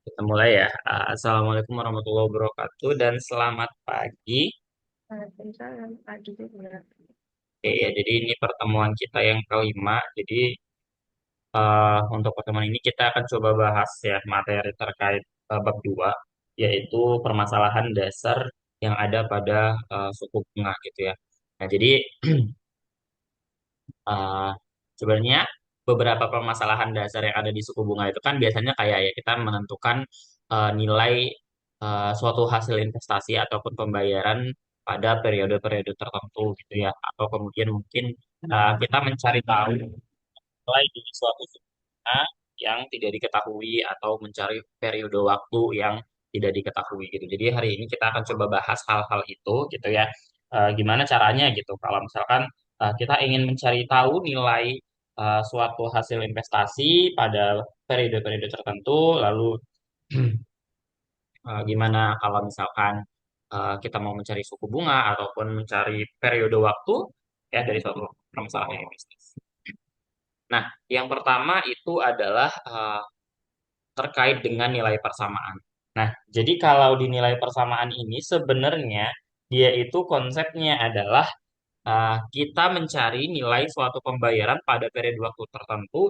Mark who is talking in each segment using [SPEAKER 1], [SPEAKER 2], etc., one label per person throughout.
[SPEAKER 1] Kita mulai ya. Assalamualaikum warahmatullahi wabarakatuh dan selamat pagi.
[SPEAKER 2] Waalaikumsalam, pagi juga.
[SPEAKER 1] Oke, ya, jadi ini pertemuan kita yang kelima. Jadi untuk pertemuan ini kita akan coba bahas ya materi terkait bab 2, yaitu permasalahan dasar yang ada pada suku bunga gitu ya. Nah, jadi eh, sebenarnya beberapa permasalahan dasar yang ada di suku bunga itu kan biasanya kayak ya kita menentukan nilai suatu hasil investasi ataupun pembayaran pada periode-periode tertentu gitu ya, atau kemudian mungkin kita mencari tahu nilai di suatu suku bunga yang tidak diketahui atau mencari periode waktu yang tidak diketahui gitu. Jadi hari ini kita akan coba bahas hal-hal itu gitu ya. Gimana caranya gitu kalau misalkan kita ingin mencari tahu nilai suatu hasil investasi pada periode-periode tertentu, lalu gimana kalau misalkan kita mau mencari suku bunga ataupun mencari periode waktu ya dari suatu permasalahan investasi. Nah, yang pertama itu adalah terkait dengan nilai persamaan. Nah, jadi kalau di nilai persamaan ini sebenarnya dia itu konsepnya adalah kita mencari nilai suatu pembayaran pada periode waktu tertentu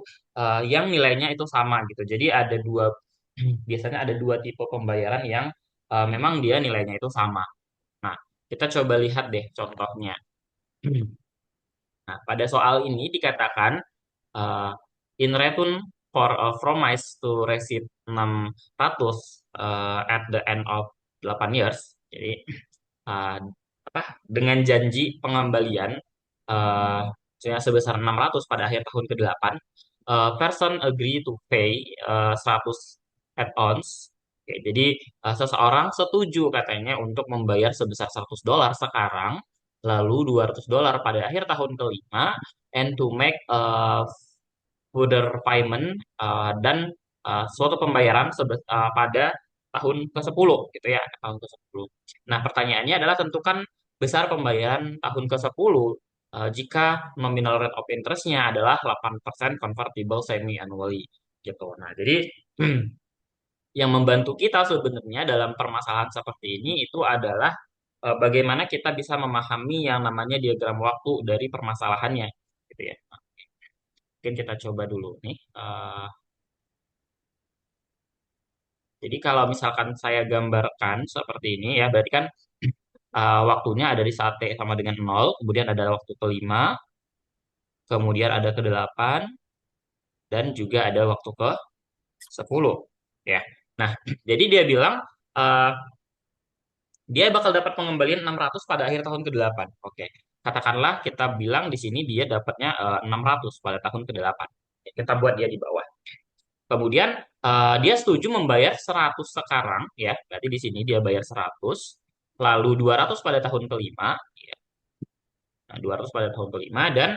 [SPEAKER 1] yang nilainya itu sama gitu. Jadi ada dua, biasanya ada dua tipe pembayaran yang memang dia nilainya itu sama. Nah, kita coba lihat deh contohnya. Nah, pada soal ini dikatakan uh, in return for a promise to receive 600 at the end of 8 years. Jadi uh, apa dengan janji pengembalian uh, sebesar 600 pada akhir tahun ke-8, person agree to pay 100 add-ons. Oke, jadi seseorang setuju katanya untuk membayar sebesar $100 sekarang, lalu $200 pada akhir tahun kelima, and to make a further payment dan suatu pembayaran pada tahun ke-10 gitu ya, tahun ke-10. Nah, pertanyaannya adalah tentukan besar pembayaran tahun ke-10 jika nominal rate of interest-nya adalah 8% convertible semi-annually gitu. Nah, jadi yang membantu kita sebenarnya dalam permasalahan seperti ini itu adalah bagaimana kita bisa memahami yang namanya diagram waktu dari permasalahannya gitu ya. Mungkin kita coba dulu nih. Jadi kalau misalkan saya gambarkan seperti ini ya, berarti kan waktunya ada di saat T sama dengan 0, kemudian ada waktu kelima, kemudian ada ke-8, dan juga ada waktu ke-10. Ya. Nah, jadi dia bilang eh, dia bakal dapat pengembalian 600 pada akhir tahun ke-8. Oke. Katakanlah kita bilang di sini dia dapatnya 600 pada tahun ke-8. Kita buat dia di bawah. Kemudian dia setuju membayar 100 sekarang ya. Berarti di sini dia bayar 100, lalu 200 pada tahun kelima, ya. Nah, 200 pada tahun kelima dan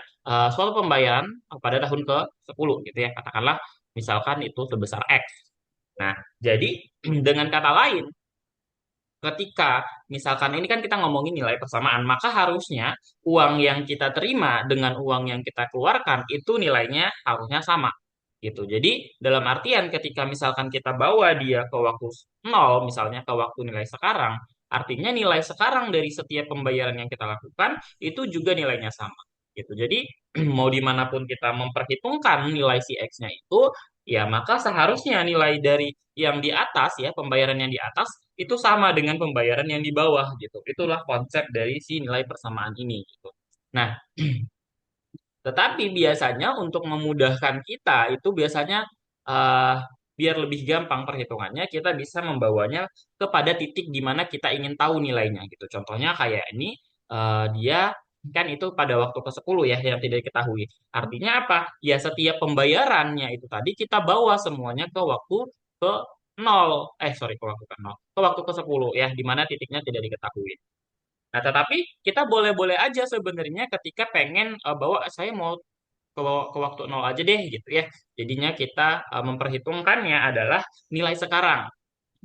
[SPEAKER 1] suatu pembayaran pada tahun ke-10 gitu ya. Katakanlah misalkan itu sebesar X. Nah, jadi dengan kata lain ketika misalkan ini kan kita ngomongin nilai persamaan, maka harusnya uang yang kita terima dengan uang yang kita keluarkan itu nilainya harusnya sama gitu. Jadi dalam artian ketika misalkan kita bawa dia ke waktu nol, misalnya ke waktu nilai sekarang, artinya nilai sekarang dari setiap pembayaran yang kita lakukan itu juga nilainya sama gitu. Jadi mau dimanapun kita memperhitungkan nilai si X-nya itu, ya maka seharusnya nilai dari yang di atas ya, pembayaran yang di atas itu sama dengan pembayaran yang di bawah gitu. Itulah konsep dari si nilai persamaan ini gitu. Nah, tetapi biasanya untuk memudahkan kita itu biasanya eh, biar lebih gampang perhitungannya kita bisa membawanya kepada titik di mana kita ingin tahu nilainya gitu. Contohnya kayak ini dia kan itu pada waktu ke-10 ya yang tidak diketahui. Artinya apa? Ya setiap pembayarannya itu tadi kita bawa semuanya ke waktu ke nol. Sorry, ke waktu ke nol. Ke waktu ke-10 ya di mana titiknya tidak diketahui. Nah, tetapi kita boleh-boleh aja sebenarnya ketika pengen bawa saya mau ke waktu nol aja deh gitu ya. Jadinya kita memperhitungkannya adalah nilai sekarang.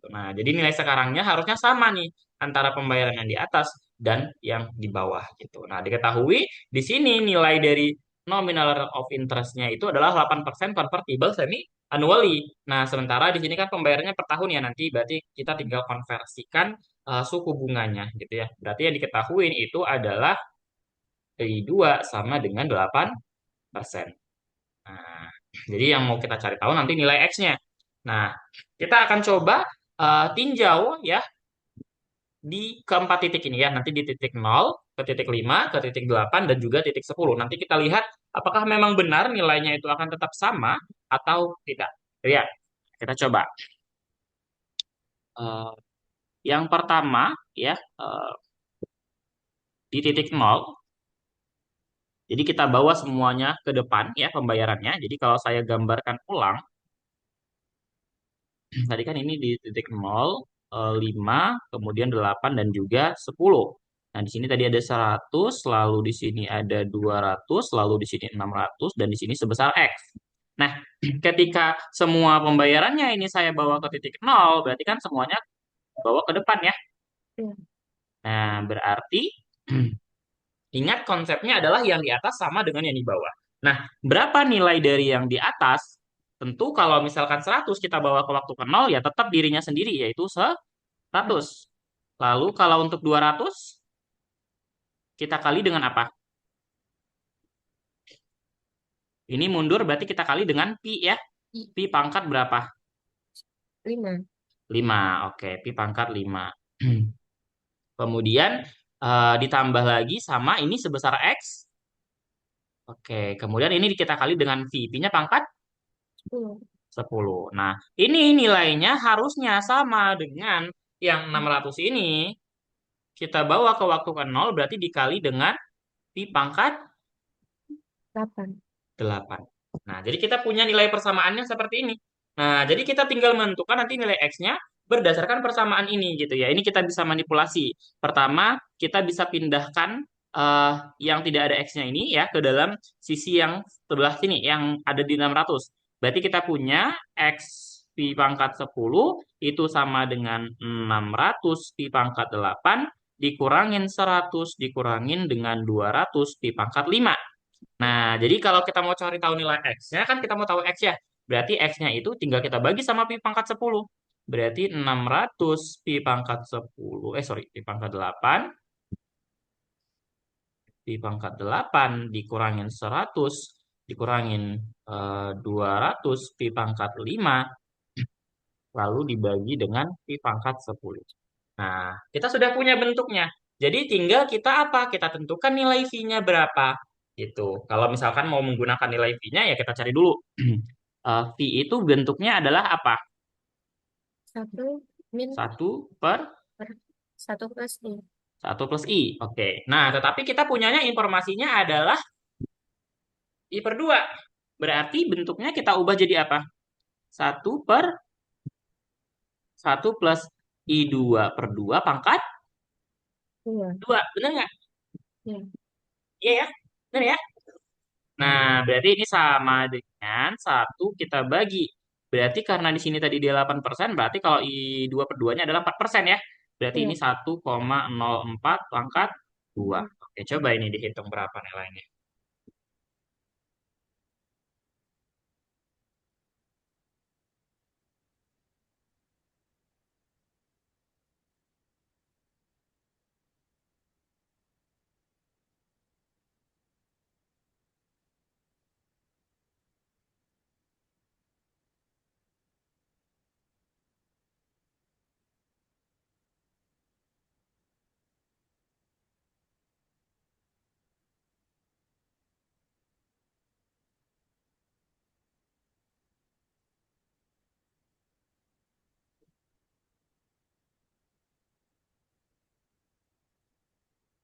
[SPEAKER 1] Nah, jadi nilai sekarangnya harusnya sama nih antara pembayaran yang di atas dan yang di bawah gitu. Nah, diketahui di sini nilai dari nominal rate of interest-nya itu adalah 8% convertible semi annually. Nah, sementara di sini kan pembayarannya per tahun ya nanti berarti kita tinggal konversikan suku bunganya gitu ya. Berarti yang diketahui itu adalah I2 sama dengan 8%. Nah, jadi yang mau kita cari tahu nanti nilai X-nya. Nah, kita akan coba tinjau ya di keempat titik ini ya. Nanti di titik 0, ke titik 5, ke titik 8, dan juga titik 10. Nanti kita lihat apakah memang benar nilainya itu akan tetap sama atau tidak. Ya, kita coba. Eh, yang pertama ya, di titik 0. Jadi kita bawa semuanya ke depan ya pembayarannya. Jadi kalau saya gambarkan ulang, tadi kan ini di titik 0, 5, kemudian 8 dan juga 10. Nah, di sini tadi ada 100, lalu di sini ada 200, lalu di sini 600, dan di sini sebesar X. Nah, ketika semua pembayarannya ini saya bawa ke titik 0, berarti kan semuanya bawa ke depan ya.
[SPEAKER 2] Iya.
[SPEAKER 1] Nah, berarti ingat konsepnya adalah yang di atas sama dengan yang di bawah. Nah, berapa nilai dari yang di atas? Tentu kalau misalkan 100 kita bawa ke waktu ke 0 ya tetap dirinya sendiri yaitu 100. Lalu kalau untuk 200 kita kali dengan apa? Ini mundur berarti kita kali dengan pi ya.
[SPEAKER 2] I-
[SPEAKER 1] Pi pangkat berapa?
[SPEAKER 2] 5.
[SPEAKER 1] 5. Oke, pi pangkat 5. Kemudian ditambah lagi sama ini sebesar X. Oke, kemudian ini kita kali dengan V. Pi-nya pangkat
[SPEAKER 2] 10.
[SPEAKER 1] 10. Nah, ini nilainya harusnya sama dengan yang 600 ini. Kita bawa ke waktu ke 0 berarti dikali dengan pi pangkat
[SPEAKER 2] 8.
[SPEAKER 1] 8. Nah, jadi kita punya nilai persamaannya seperti ini. Nah, jadi kita tinggal menentukan nanti nilai X-nya berdasarkan persamaan ini gitu ya. Ini kita bisa manipulasi. Pertama, kita bisa pindahkan yang tidak ada X-nya ini ya ke dalam sisi yang sebelah sini yang ada di 600. Berarti kita punya X pi pangkat 10 itu sama dengan 600 pi pangkat 8 dikurangin 100 dikurangin dengan 200 pi pangkat 5. Nah, jadi kalau kita mau cari tahu nilai X-nya, kan kita mau tahu X ya. Berarti X-nya itu tinggal kita bagi sama pi pangkat 10. Berarti 600 pi pangkat 10. Sorry, pi pangkat 8. Pi pangkat 8 dikurangin 100. Dikurangin 200 pi pangkat 5. Lalu dibagi dengan pi pangkat 10. Nah, kita sudah punya bentuknya. Jadi tinggal kita apa? Kita tentukan nilai V-nya berapa. Gitu. Kalau misalkan mau menggunakan nilai V-nya ya kita cari dulu. V itu bentuknya adalah apa?
[SPEAKER 2] 1 min
[SPEAKER 1] Satu per
[SPEAKER 2] per 1 plus I.
[SPEAKER 1] satu plus I. Oke. Nah, tetapi kita punyanya informasinya adalah I per 2. Berarti bentuknya kita ubah jadi apa? Satu per satu plus I2 per 2 pangkat
[SPEAKER 2] Iya.
[SPEAKER 1] 2. Benar nggak?
[SPEAKER 2] Iya.
[SPEAKER 1] Iya ya? Benar ya? Nah, berarti ini sama dengan satu kita bagi. Berarti karena di sini tadi dia 8%, berarti kalau I2 per 2-nya adalah 4% ya. Berarti ini
[SPEAKER 2] Iya.
[SPEAKER 1] 1,04 pangkat 2. Oke, coba ini dihitung berapa nilainya.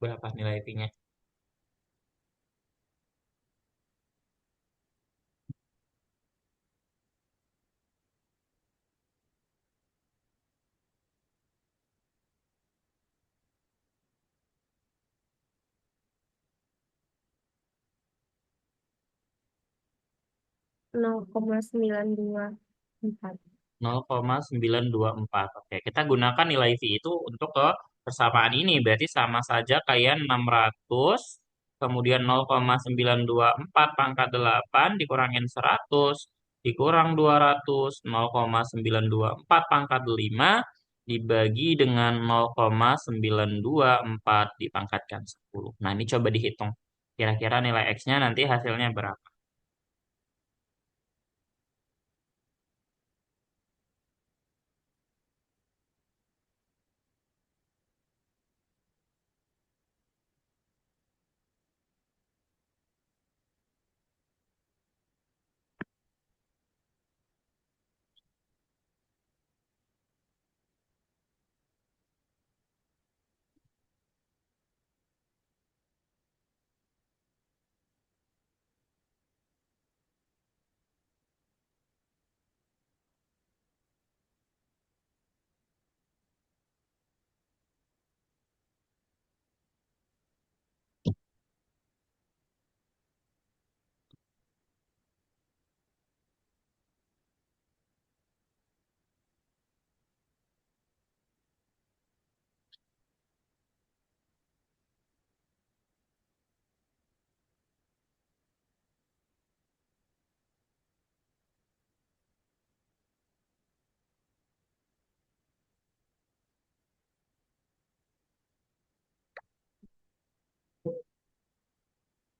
[SPEAKER 1] Berapa nilai pi-nya?
[SPEAKER 2] 0,924.
[SPEAKER 1] 0,924. Oke, kita gunakan nilai V itu untuk ke persamaan ini. Berarti sama saja kayak 600. kemudian 0,924 pangkat 8 dikurangin 100, dikurang 200, 0,924 pangkat 5 dibagi dengan 0,924 dipangkatkan 10. Nah, ini coba dihitung. Kira-kira nilai X-nya nanti hasilnya berapa?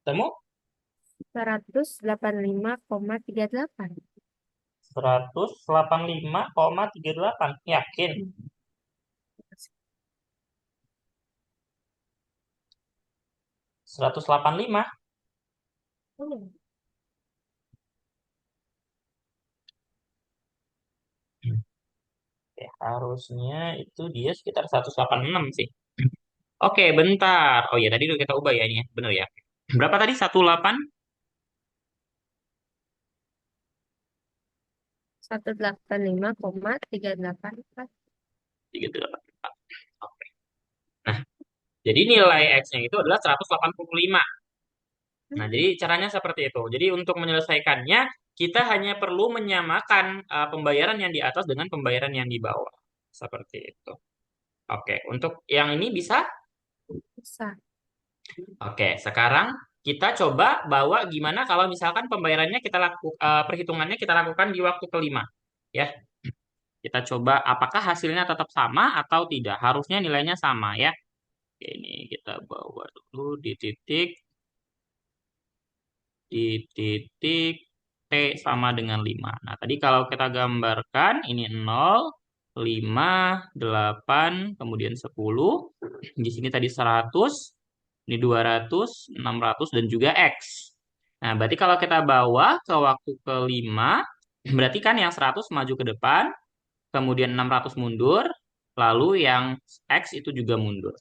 [SPEAKER 1] Temu?
[SPEAKER 2] 185,38.
[SPEAKER 1] 185,38. Yakin?
[SPEAKER 2] Hmm.
[SPEAKER 1] 185?
[SPEAKER 2] Hmm.
[SPEAKER 1] Oke, harusnya itu dia sekitar 186 sih. Oke, bentar. Oh iya, tadi udah kita ubah ya ini ya. Bener ya. Berapa tadi? 18?
[SPEAKER 2] 185,384.
[SPEAKER 1] 384. Oke. Nah, jadi nilai X-nya itu adalah 185. Nah,
[SPEAKER 2] Hmm.
[SPEAKER 1] jadi caranya seperti itu. Jadi untuk menyelesaikannya, kita hanya perlu menyamakan pembayaran yang di atas dengan pembayaran yang di bawah. Seperti itu. Oke, untuk yang ini bisa?
[SPEAKER 2] Bisa.
[SPEAKER 1] Oke, sekarang kita coba bawa gimana kalau misalkan pembayarannya perhitungannya kita lakukan di waktu kelima. Ya, kita coba apakah hasilnya tetap sama atau tidak. Harusnya nilainya sama ya. Oke, ini kita bawa dulu di titik T sama dengan 5. Nah, tadi kalau kita gambarkan ini 0, 5, 8, kemudian 10. Di sini tadi 100, ini 200, 600, dan juga X. Nah, berarti kalau kita bawa ke waktu kelima, berarti kan yang 100 maju ke depan, kemudian 600 mundur, lalu yang X itu juga mundur.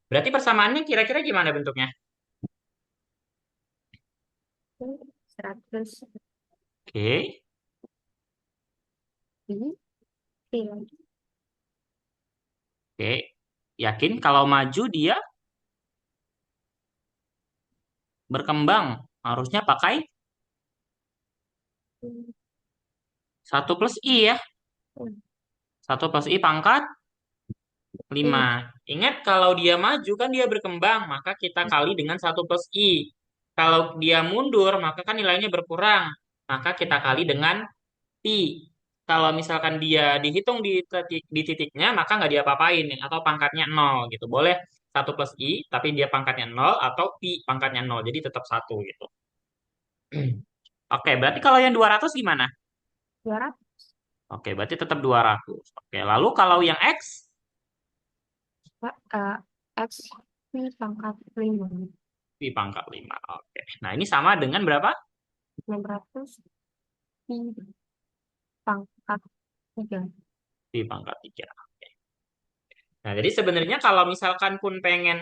[SPEAKER 1] Berarti persamaannya kira-kira gimana bentuknya?
[SPEAKER 2] 100
[SPEAKER 1] Oke,
[SPEAKER 2] pi.
[SPEAKER 1] oke. Yakin kalau maju dia berkembang, harusnya pakai 1 plus I ya. 1 plus I pangkat
[SPEAKER 2] Pi.
[SPEAKER 1] 5. Ingat kalau dia maju kan dia berkembang, maka kita kali dengan 1 plus I. Kalau dia mundur, maka kan nilainya berkurang. Maka kita kali dengan Pi. Kalau misalkan dia dihitung di titiknya, maka nggak diapa-apain atau pangkatnya 0 gitu. Boleh 1 plus I, tapi dia pangkatnya 0 atau Pi pangkatnya 0. Jadi tetap 1 gitu. Oke, berarti kalau yang 200 gimana?
[SPEAKER 2] 200.
[SPEAKER 1] Oke, berarti tetap 200. Oke, lalu kalau yang X,
[SPEAKER 2] Pak, X pi pangkat 5.
[SPEAKER 1] Pi pangkat 5. Oke. Nah, ini sama dengan berapa?
[SPEAKER 2] 600 pi pangkat 3.
[SPEAKER 1] Pi pangkat 3. Nah, jadi sebenarnya kalau misalkan pun pengen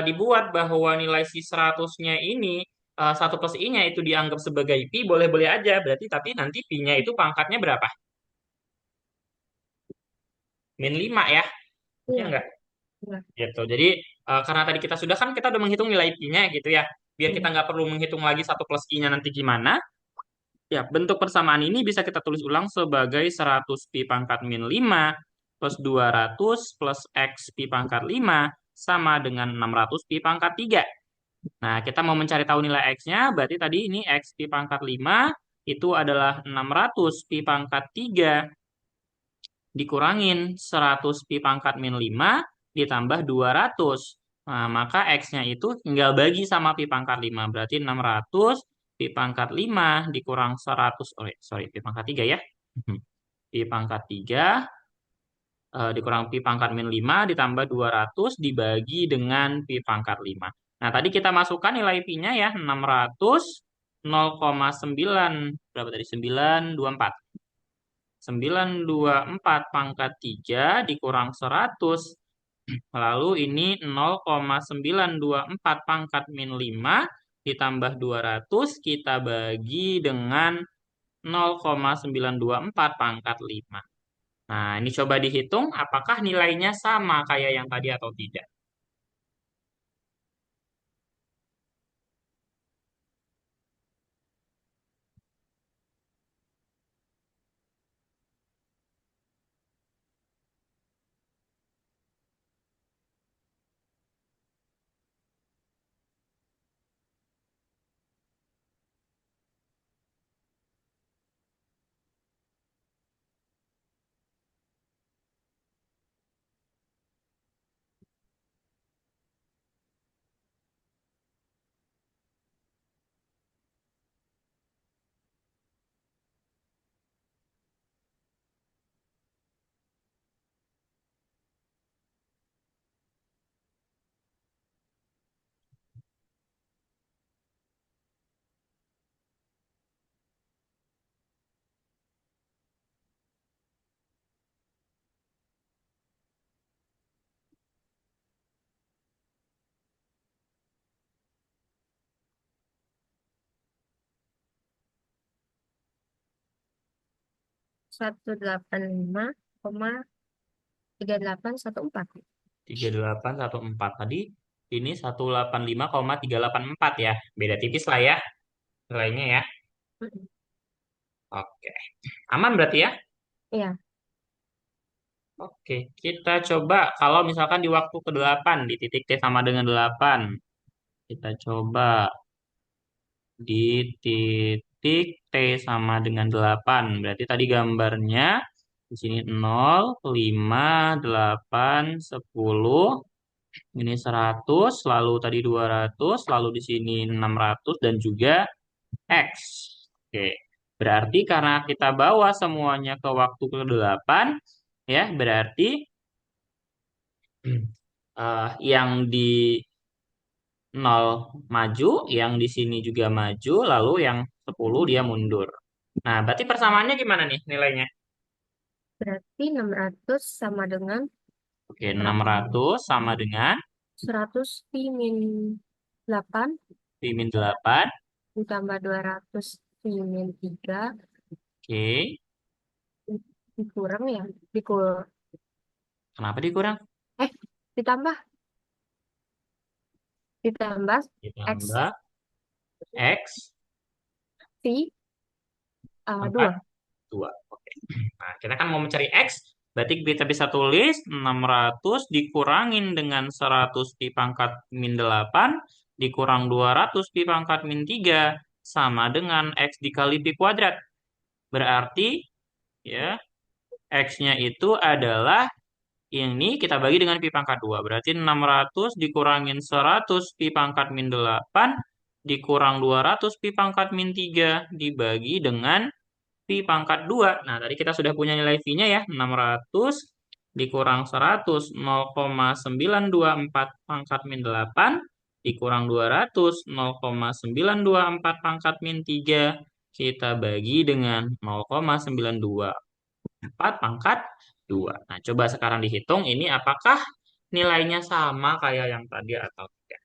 [SPEAKER 1] dibuat bahwa nilai si 100-nya ini 1 plus I-nya itu dianggap sebagai pi, boleh-boleh aja. Berarti tapi nanti pi-nya itu pangkatnya berapa? -5 ya. Ya
[SPEAKER 2] Iya,
[SPEAKER 1] enggak?
[SPEAKER 2] iya,
[SPEAKER 1] Gitu. Jadi karena tadi kita udah menghitung nilai pi-nya gitu ya. Biar kita
[SPEAKER 2] iya.
[SPEAKER 1] nggak perlu menghitung lagi 1 plus I-nya nanti gimana. Ya, bentuk persamaan ini bisa kita tulis ulang sebagai 100 pi pangkat -5 plus 200 plus X pi pangkat 5 sama dengan 600 pi pangkat 3. Nah, kita mau mencari tahu nilai X-nya, berarti tadi ini X pi pangkat 5 itu adalah 600 pi pangkat 3 dikurangin 100 pi pangkat min 5 ditambah 200. Nah, maka X-nya itu tinggal bagi sama pi pangkat 5. Berarti 600 pi pangkat 5 dikurang 100. Oh, sorry, pi pangkat 3 ya. Pi pangkat 3 dikurang pi pangkat min 5 ditambah 200 dibagi dengan pi pangkat 5. Nah, tadi kita masukkan nilai pi-nya ya, 600 0,9 berapa tadi? 924. 924 pangkat 3 dikurang 100. Lalu ini 0,924 pangkat min 5 ditambah 200 kita bagi dengan 0,924 pangkat 5. Nah, ini coba dihitung apakah nilainya sama kayak yang tadi atau tidak.
[SPEAKER 2] 185,3814.
[SPEAKER 1] 3814 tadi ini 185,384 ya. Beda tipis lah ya nilainya ya.
[SPEAKER 2] Mm-mm.
[SPEAKER 1] Oke. Aman berarti ya?
[SPEAKER 2] Iya,
[SPEAKER 1] Oke, kita coba kalau misalkan di waktu ke-8 di titik T sama dengan 8. Kita coba di titik T sama dengan 8. Berarti tadi gambarnya di sini 0, 5, 8, 10. Ini 100, lalu tadi 200, lalu di sini 600 dan juga X. Oke. Berarti karena kita bawa semuanya ke waktu ke-8, ya, berarti yang di 0 maju, yang di sini juga maju, lalu yang 10 dia mundur. Nah, berarti persamaannya gimana nih nilainya?
[SPEAKER 2] berarti 600 sama dengan
[SPEAKER 1] Oke,
[SPEAKER 2] berapa?
[SPEAKER 1] 600 sama dengan
[SPEAKER 2] 100 pi min 8
[SPEAKER 1] Pi min 8.
[SPEAKER 2] ditambah 200 pi min 3
[SPEAKER 1] Oke,
[SPEAKER 2] dikurang ya, dikur
[SPEAKER 1] kenapa dikurang?
[SPEAKER 2] eh ditambah ditambah X
[SPEAKER 1] Ditambah X
[SPEAKER 2] pi
[SPEAKER 1] pangkat
[SPEAKER 2] 2.
[SPEAKER 1] 2. Oke. Nah, kita kan mau mencari X, berarti kita bisa tulis 600 dikurangin dengan 100 pi pangkat min 8 dikurang 200 pi pangkat min 3 sama dengan X dikali pi kuadrat. Berarti ya X-nya itu adalah ini kita bagi dengan pi pangkat 2. Berarti 600 dikurangin 100 pi pangkat min 8 dikurang 200 pi pangkat min 3 dibagi dengan pi pangkat 2. Nah, tadi kita sudah punya nilai pi-nya ya, 600 dikurang 100, 0,924 pangkat min 8, dikurang 200, 0,924 pangkat min 3, kita bagi dengan 0,924 pangkat 2. Nah, coba sekarang dihitung ini apakah nilainya sama kayak yang tadi atau tidak.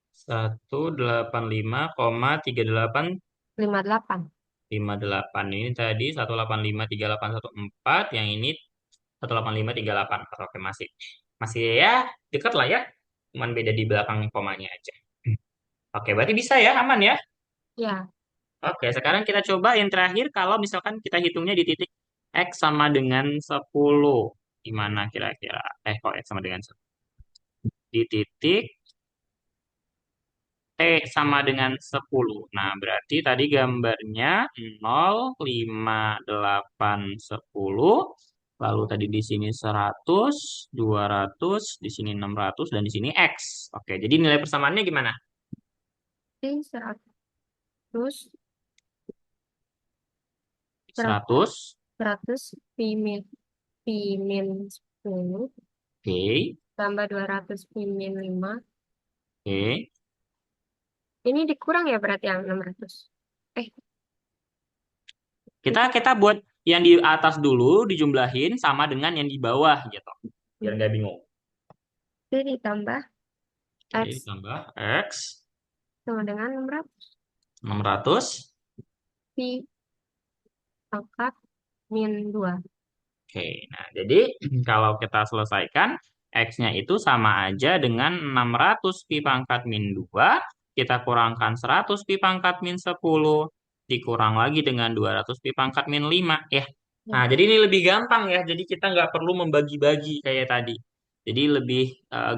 [SPEAKER 2] Satu delapan lima koma tiga delapan lima delapan
[SPEAKER 1] 185,3858. Ini tadi 185,3814. Yang ini 185,38. Oke, masih masih ya dekat lah ya. Cuman beda di belakang komanya aja. Oke, berarti bisa ya, aman ya.
[SPEAKER 2] ya.
[SPEAKER 1] Oke, sekarang kita coba yang terakhir kalau misalkan kita hitungnya di titik X sama dengan 10. Gimana kira-kira? Kok X sama dengan 10? Di titik T sama dengan 10. Nah, berarti tadi gambarnya 0, 5, 8, 10. Lalu tadi di sini 100, 200, di sini 600, dan di sini X. Oke, jadi nilai persamaannya gimana?
[SPEAKER 2] Ini 100,
[SPEAKER 1] 100.
[SPEAKER 2] 100 pi min, pi min 10
[SPEAKER 1] Oke,
[SPEAKER 2] tambah 200 pi min 5.
[SPEAKER 1] oke.
[SPEAKER 2] Ini dikurang ya berarti yang 600. Eh,
[SPEAKER 1] Kita
[SPEAKER 2] itu.
[SPEAKER 1] kita buat yang di atas dulu dijumlahin sama dengan yang di bawah gitu. Biar
[SPEAKER 2] Hmm.
[SPEAKER 1] nggak bingung.
[SPEAKER 2] Jadi ditambah
[SPEAKER 1] Oke,
[SPEAKER 2] X
[SPEAKER 1] tambah X
[SPEAKER 2] sama dengan 600
[SPEAKER 1] 600.
[SPEAKER 2] pi pangkat min 2.
[SPEAKER 1] Oke, nah jadi kalau kita selesaikan, X-nya itu sama aja dengan 600 pi pangkat min 2, kita kurangkan 100 pi pangkat min 10, dikurang lagi dengan 200 pi pangkat min 5. Ya.
[SPEAKER 2] Ya.
[SPEAKER 1] Nah, jadi ini lebih gampang ya, jadi kita nggak perlu membagi-bagi kayak tadi. Jadi lebih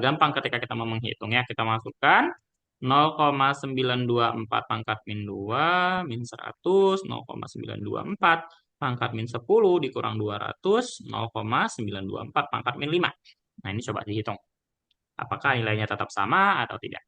[SPEAKER 1] gampang ketika kita mau menghitung ya, kita masukkan 0,924 pangkat min 2 min 100, 0,924 pangkat min 10 dikurang 200, 0,924 pangkat min 5. Nah, ini coba dihitung. Apakah nilainya tetap sama atau tidak?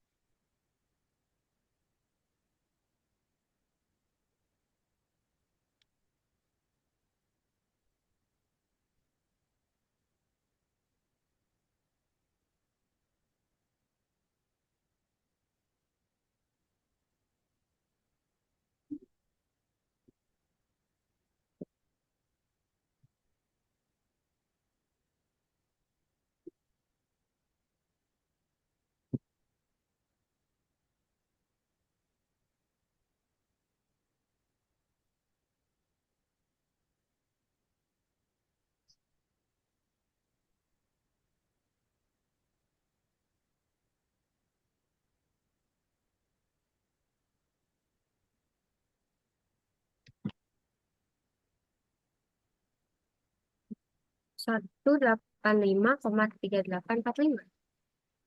[SPEAKER 2] 185,3845.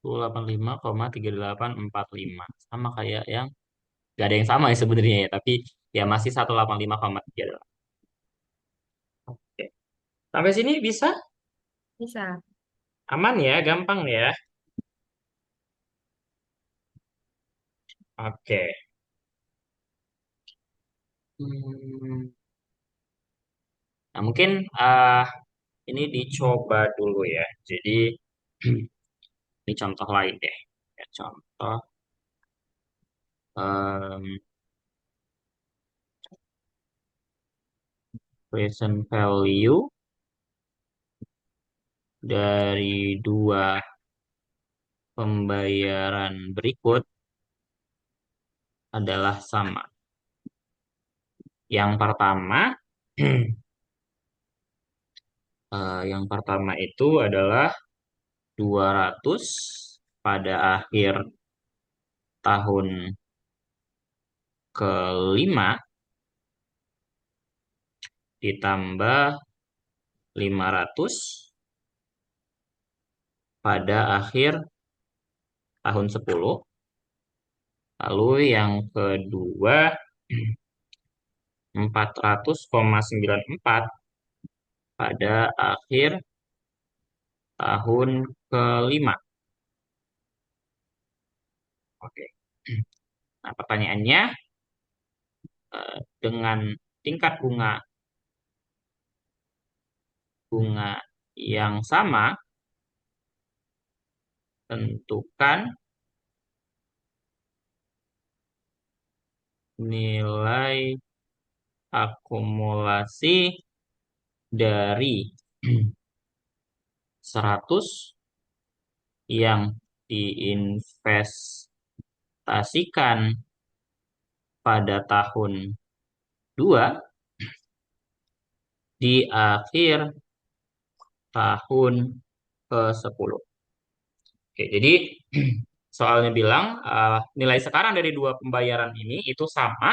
[SPEAKER 1] 185,3845. Sama kayak yang gak ada yang sama ya sebenarnya ya, tapi ya masih 185,38. Oke. Sampai sini bisa?
[SPEAKER 2] Bisa.
[SPEAKER 1] Aman ya, gampang ya. Oke. Hmm, Nah, mungkin eh, ini dicoba dulu ya. Jadi ini contoh lain deh. Ya, contoh em, present value dari dua pembayaran berikut adalah sama. Yang pertama, yang pertama itu adalah 200 pada akhir tahun ke-5 ditambah 500 pada akhir tahun 10. Lalu yang kedua 400,94 pada akhir tahun ke-5. Oke. Nah, pertanyaannya dengan tingkat bunga bunga yang sama, tentukan nilai akumulasi dari 100 yang diinvestasikan pada tahun 2 di akhir tahun ke-10. Oke, jadi soalnya bilang nilai sekarang dari dua pembayaran ini itu sama.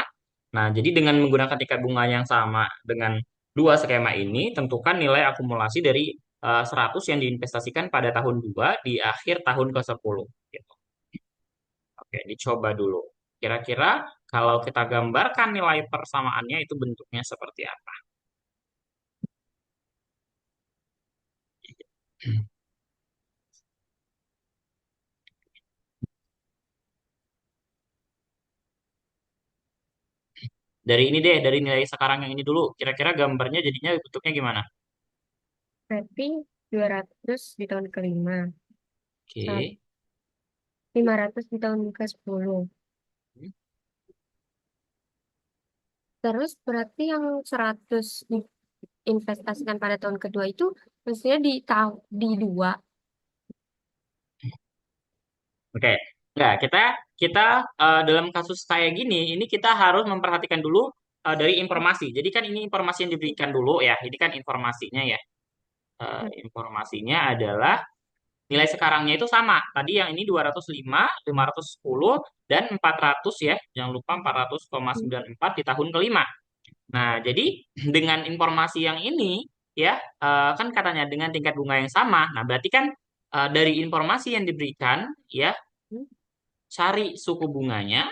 [SPEAKER 1] Nah, jadi dengan menggunakan tingkat bunga yang sama dengan dua skema ini, tentukan nilai akumulasi dari 100 yang diinvestasikan pada tahun 2 di akhir tahun ke-10. Gitu. Oke, dicoba dulu. Kira-kira kalau kita gambarkan nilai persamaannya itu bentuknya seperti apa? Dari ini deh, dari nilai sekarang yang ini dulu. Kira-kira gambarnya jadinya bentuknya gimana?
[SPEAKER 2] Berarti 200 di tahun kelima.
[SPEAKER 1] Oke.
[SPEAKER 2] 500 di tahun ke-10. Terus berarti yang 100 diinvestasikan pada tahun kedua itu maksudnya di dua.
[SPEAKER 1] Oke. Enggak, kita kita dalam kasus kayak gini, ini kita harus memperhatikan dulu dari informasi. Jadi kan ini informasi yang diberikan dulu ya. Ini kan informasinya ya. Informasinya adalah nilai sekarangnya itu sama. Tadi yang ini 205, 510, dan 400 ya. Jangan lupa 400,94 di tahun kelima. Nah, jadi dengan informasi yang ini ya kan katanya dengan tingkat bunga yang sama. Nah, berarti kan dari informasi yang diberikan ya cari suku bunganya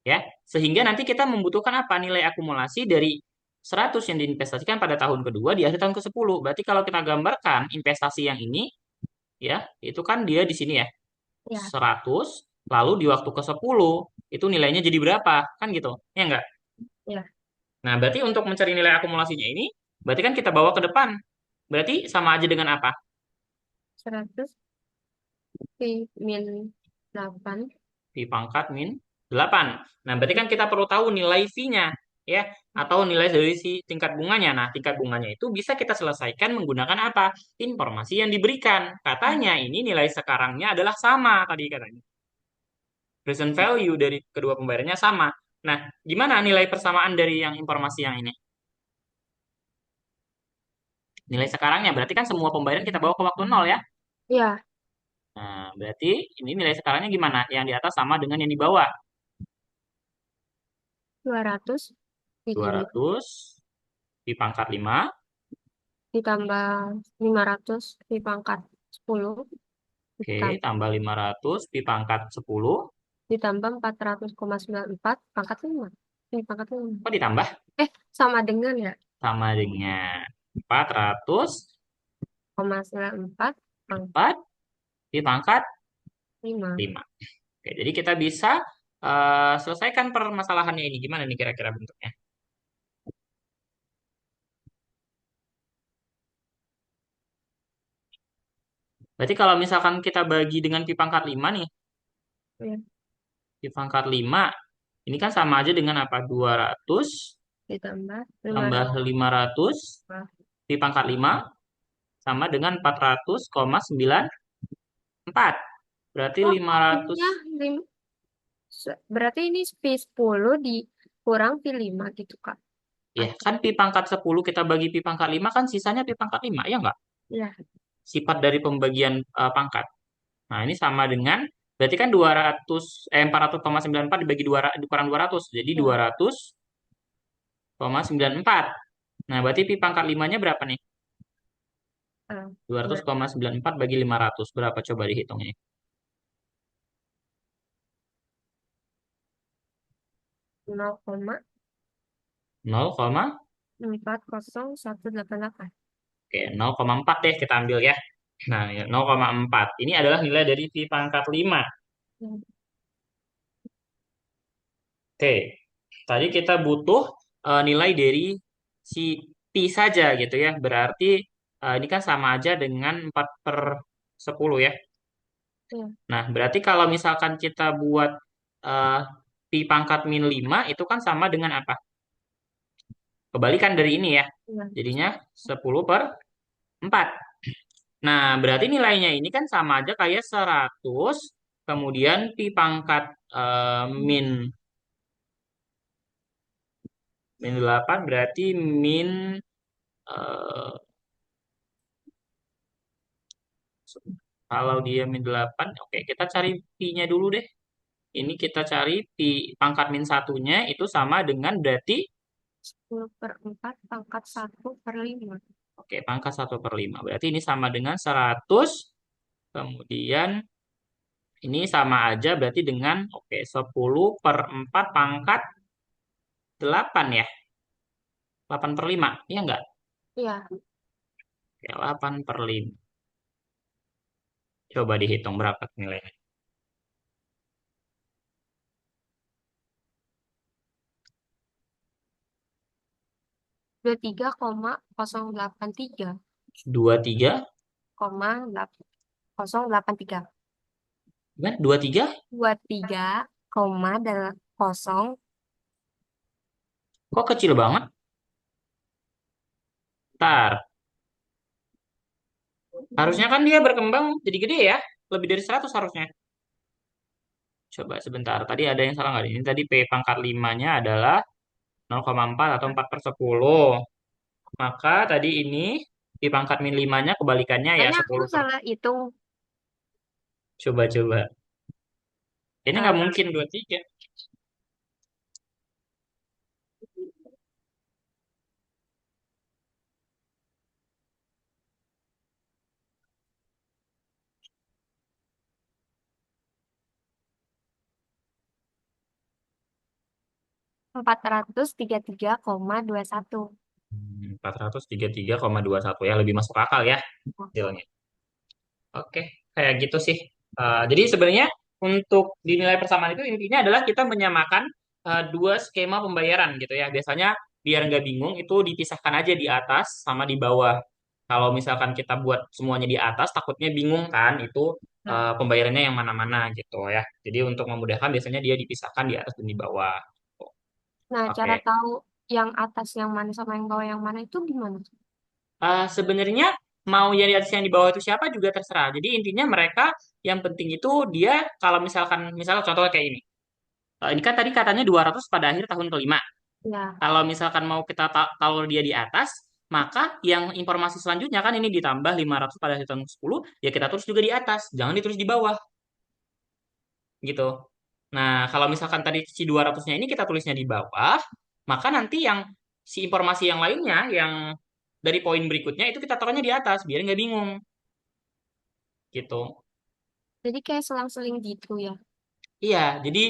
[SPEAKER 1] ya sehingga nanti kita membutuhkan apa nilai akumulasi dari 100 yang diinvestasikan pada tahun kedua di akhir tahun ke-10. Berarti kalau kita gambarkan investasi yang ini ya itu kan dia di sini ya
[SPEAKER 2] Ya,
[SPEAKER 1] 100 lalu di waktu ke-10 itu nilainya jadi berapa kan gitu ya enggak.
[SPEAKER 2] ya.
[SPEAKER 1] Nah, berarti untuk mencari nilai akumulasinya ini berarti kan kita bawa ke depan. Berarti sama aja dengan apa?
[SPEAKER 2] 100 di min 8.
[SPEAKER 1] Pi pangkat min 8. Nah, berarti kan kita perlu tahu nilai V-nya, ya, atau nilai dari si tingkat bunganya. Nah, tingkat bunganya itu bisa kita selesaikan menggunakan apa? Informasi yang diberikan. Katanya ini nilai sekarangnya adalah sama tadi katanya. Present value dari kedua pembayarannya sama. Nah, gimana nilai persamaan dari yang informasi yang ini? Nilai sekarangnya berarti kan semua pembayaran kita bawa ke waktu nol ya.
[SPEAKER 2] Ya,
[SPEAKER 1] Nah, berarti ini nilai sekarangnya gimana? Yang di atas sama dengan yang di bawah.
[SPEAKER 2] 200 di
[SPEAKER 1] 200 di pangkat 5.
[SPEAKER 2] ditambah 500 di pangkat 10
[SPEAKER 1] Oke,
[SPEAKER 2] ditambah,
[SPEAKER 1] tambah 500 pi pangkat 10.
[SPEAKER 2] ditambah 400,94 pangkat 5. Di pangkat 5.
[SPEAKER 1] Kok ditambah?
[SPEAKER 2] Sama dengan ya
[SPEAKER 1] Sama dengan 404
[SPEAKER 2] 0,94 pangkat
[SPEAKER 1] pi pangkat
[SPEAKER 2] 5.
[SPEAKER 1] 5. Oke, jadi kita bisa selesaikan permasalahannya ini. Gimana nih kira-kira bentuknya? Berarti kalau misalkan kita bagi dengan pi pangkat 5 nih,
[SPEAKER 2] Ya,
[SPEAKER 1] pi pangkat 5 ini kan sama aja dengan apa? 200
[SPEAKER 2] ditambah
[SPEAKER 1] tambah 500
[SPEAKER 2] 500.
[SPEAKER 1] pi pangkat 5 sama dengan 400,94. Berarti
[SPEAKER 2] Oh,
[SPEAKER 1] 500.
[SPEAKER 2] ininya berarti ini P10 dikurang P5 gitu, Kak.
[SPEAKER 1] Ya, kan pi pangkat 10 kita bagi pi pangkat 5 kan sisanya pi pangkat 5, ya enggak?
[SPEAKER 2] Ya,
[SPEAKER 1] Sifat dari pembagian pangkat. Nah, ini sama dengan Berarti kan 400,94 dibagi 2 dikurang 200. Jadi
[SPEAKER 2] Ya.
[SPEAKER 1] 200,94. Nah, berarti pi pangkat 5-nya berapa nih?
[SPEAKER 2] Ah,
[SPEAKER 1] Dua ratus
[SPEAKER 2] gimana?
[SPEAKER 1] koma sembilan puluh empat bagi 500. Berapa coba dihitungnya? 0,
[SPEAKER 2] 0,40188.
[SPEAKER 1] oke, 0,4 deh kita ambil ya. Nah, ya, 0,4. Ini adalah nilai dari pi pangkat 5.
[SPEAKER 2] Hmm.
[SPEAKER 1] Oke, tadi kita butuh nilai dari si pi saja gitu ya. Berarti ini kan sama aja dengan 4/10 ya.
[SPEAKER 2] Ya,
[SPEAKER 1] Nah, berarti kalau misalkan kita buat eh, pi pangkat min 5 itu kan sama dengan apa? Kebalikan dari ini ya.
[SPEAKER 2] ya,
[SPEAKER 1] Jadinya 10/4. Nah, berarti nilainya ini kan sama aja kayak 100, kemudian pi pangkat min min 8 berarti min eh, kalau dia min 8, oke kita cari pi-nya dulu deh. Ini kita cari pi pangkat min satunya itu sama dengan berarti
[SPEAKER 2] 10/4 pangkat 1/5.
[SPEAKER 1] oke pangkat 1/5. Berarti ini sama dengan 100, kemudian ini sama aja berarti dengan oke 10/4 pangkat 8 ya. 8/5, iya enggak?
[SPEAKER 2] Ya,
[SPEAKER 1] Oke, 8/5. Coba dihitung berapa nilainya.
[SPEAKER 2] 23,083
[SPEAKER 1] 23,
[SPEAKER 2] 083.
[SPEAKER 1] gimana? 23?
[SPEAKER 2] 23,0.
[SPEAKER 1] Kok kecil banget? Ntar, harusnya kan dia berkembang jadi gede ya. Lebih dari 100 harusnya. Coba sebentar, tadi ada yang salah nggak? Ini tadi P pangkat 5-nya adalah 0,4 atau 4/10. Maka tadi ini P pangkat min 5-nya kebalikannya ya
[SPEAKER 2] Kayaknya aku
[SPEAKER 1] 10 per.
[SPEAKER 2] salah hitung.
[SPEAKER 1] Coba-coba. Ini
[SPEAKER 2] eh,
[SPEAKER 1] nggak mungkin 23.
[SPEAKER 2] 433,21.
[SPEAKER 1] 433,21 ya. Lebih masuk akal ya hasilnya. Oke, kayak gitu sih. Jadi sebenarnya untuk dinilai persamaan itu intinya adalah kita menyamakan dua skema pembayaran gitu ya. Biasanya biar nggak bingung itu dipisahkan aja di atas sama di bawah. Kalau misalkan kita buat semuanya di atas, takutnya bingung kan itu
[SPEAKER 2] Nah,
[SPEAKER 1] pembayarannya yang mana-mana gitu ya. Jadi untuk memudahkan biasanya dia dipisahkan di atas dan di bawah.
[SPEAKER 2] nah, cara
[SPEAKER 1] Oke.
[SPEAKER 2] tahu yang atas yang mana sama yang bawah yang mana itu gimana?
[SPEAKER 1] Sebenarnya mau yang di atas yang di bawah itu siapa juga terserah. Jadi intinya mereka yang penting itu dia kalau misalkan misalnya contohnya kayak ini. Ini kan tadi katanya 200 pada akhir tahun kelima.
[SPEAKER 2] Ya,
[SPEAKER 1] Kalau misalkan mau kita taruh dia di atas, maka yang informasi selanjutnya kan ini ditambah 500 pada akhir tahun ke-10, ya kita tulis juga di atas, jangan ditulis di bawah gitu. Nah, kalau misalkan tadi si 200-nya ini kita tulisnya di bawah, maka nanti yang si informasi yang lainnya yang dari poin berikutnya itu kita taruhnya di atas biar nggak bingung gitu.
[SPEAKER 2] jadi kayak selang-seling gitu ya.
[SPEAKER 1] Iya, jadi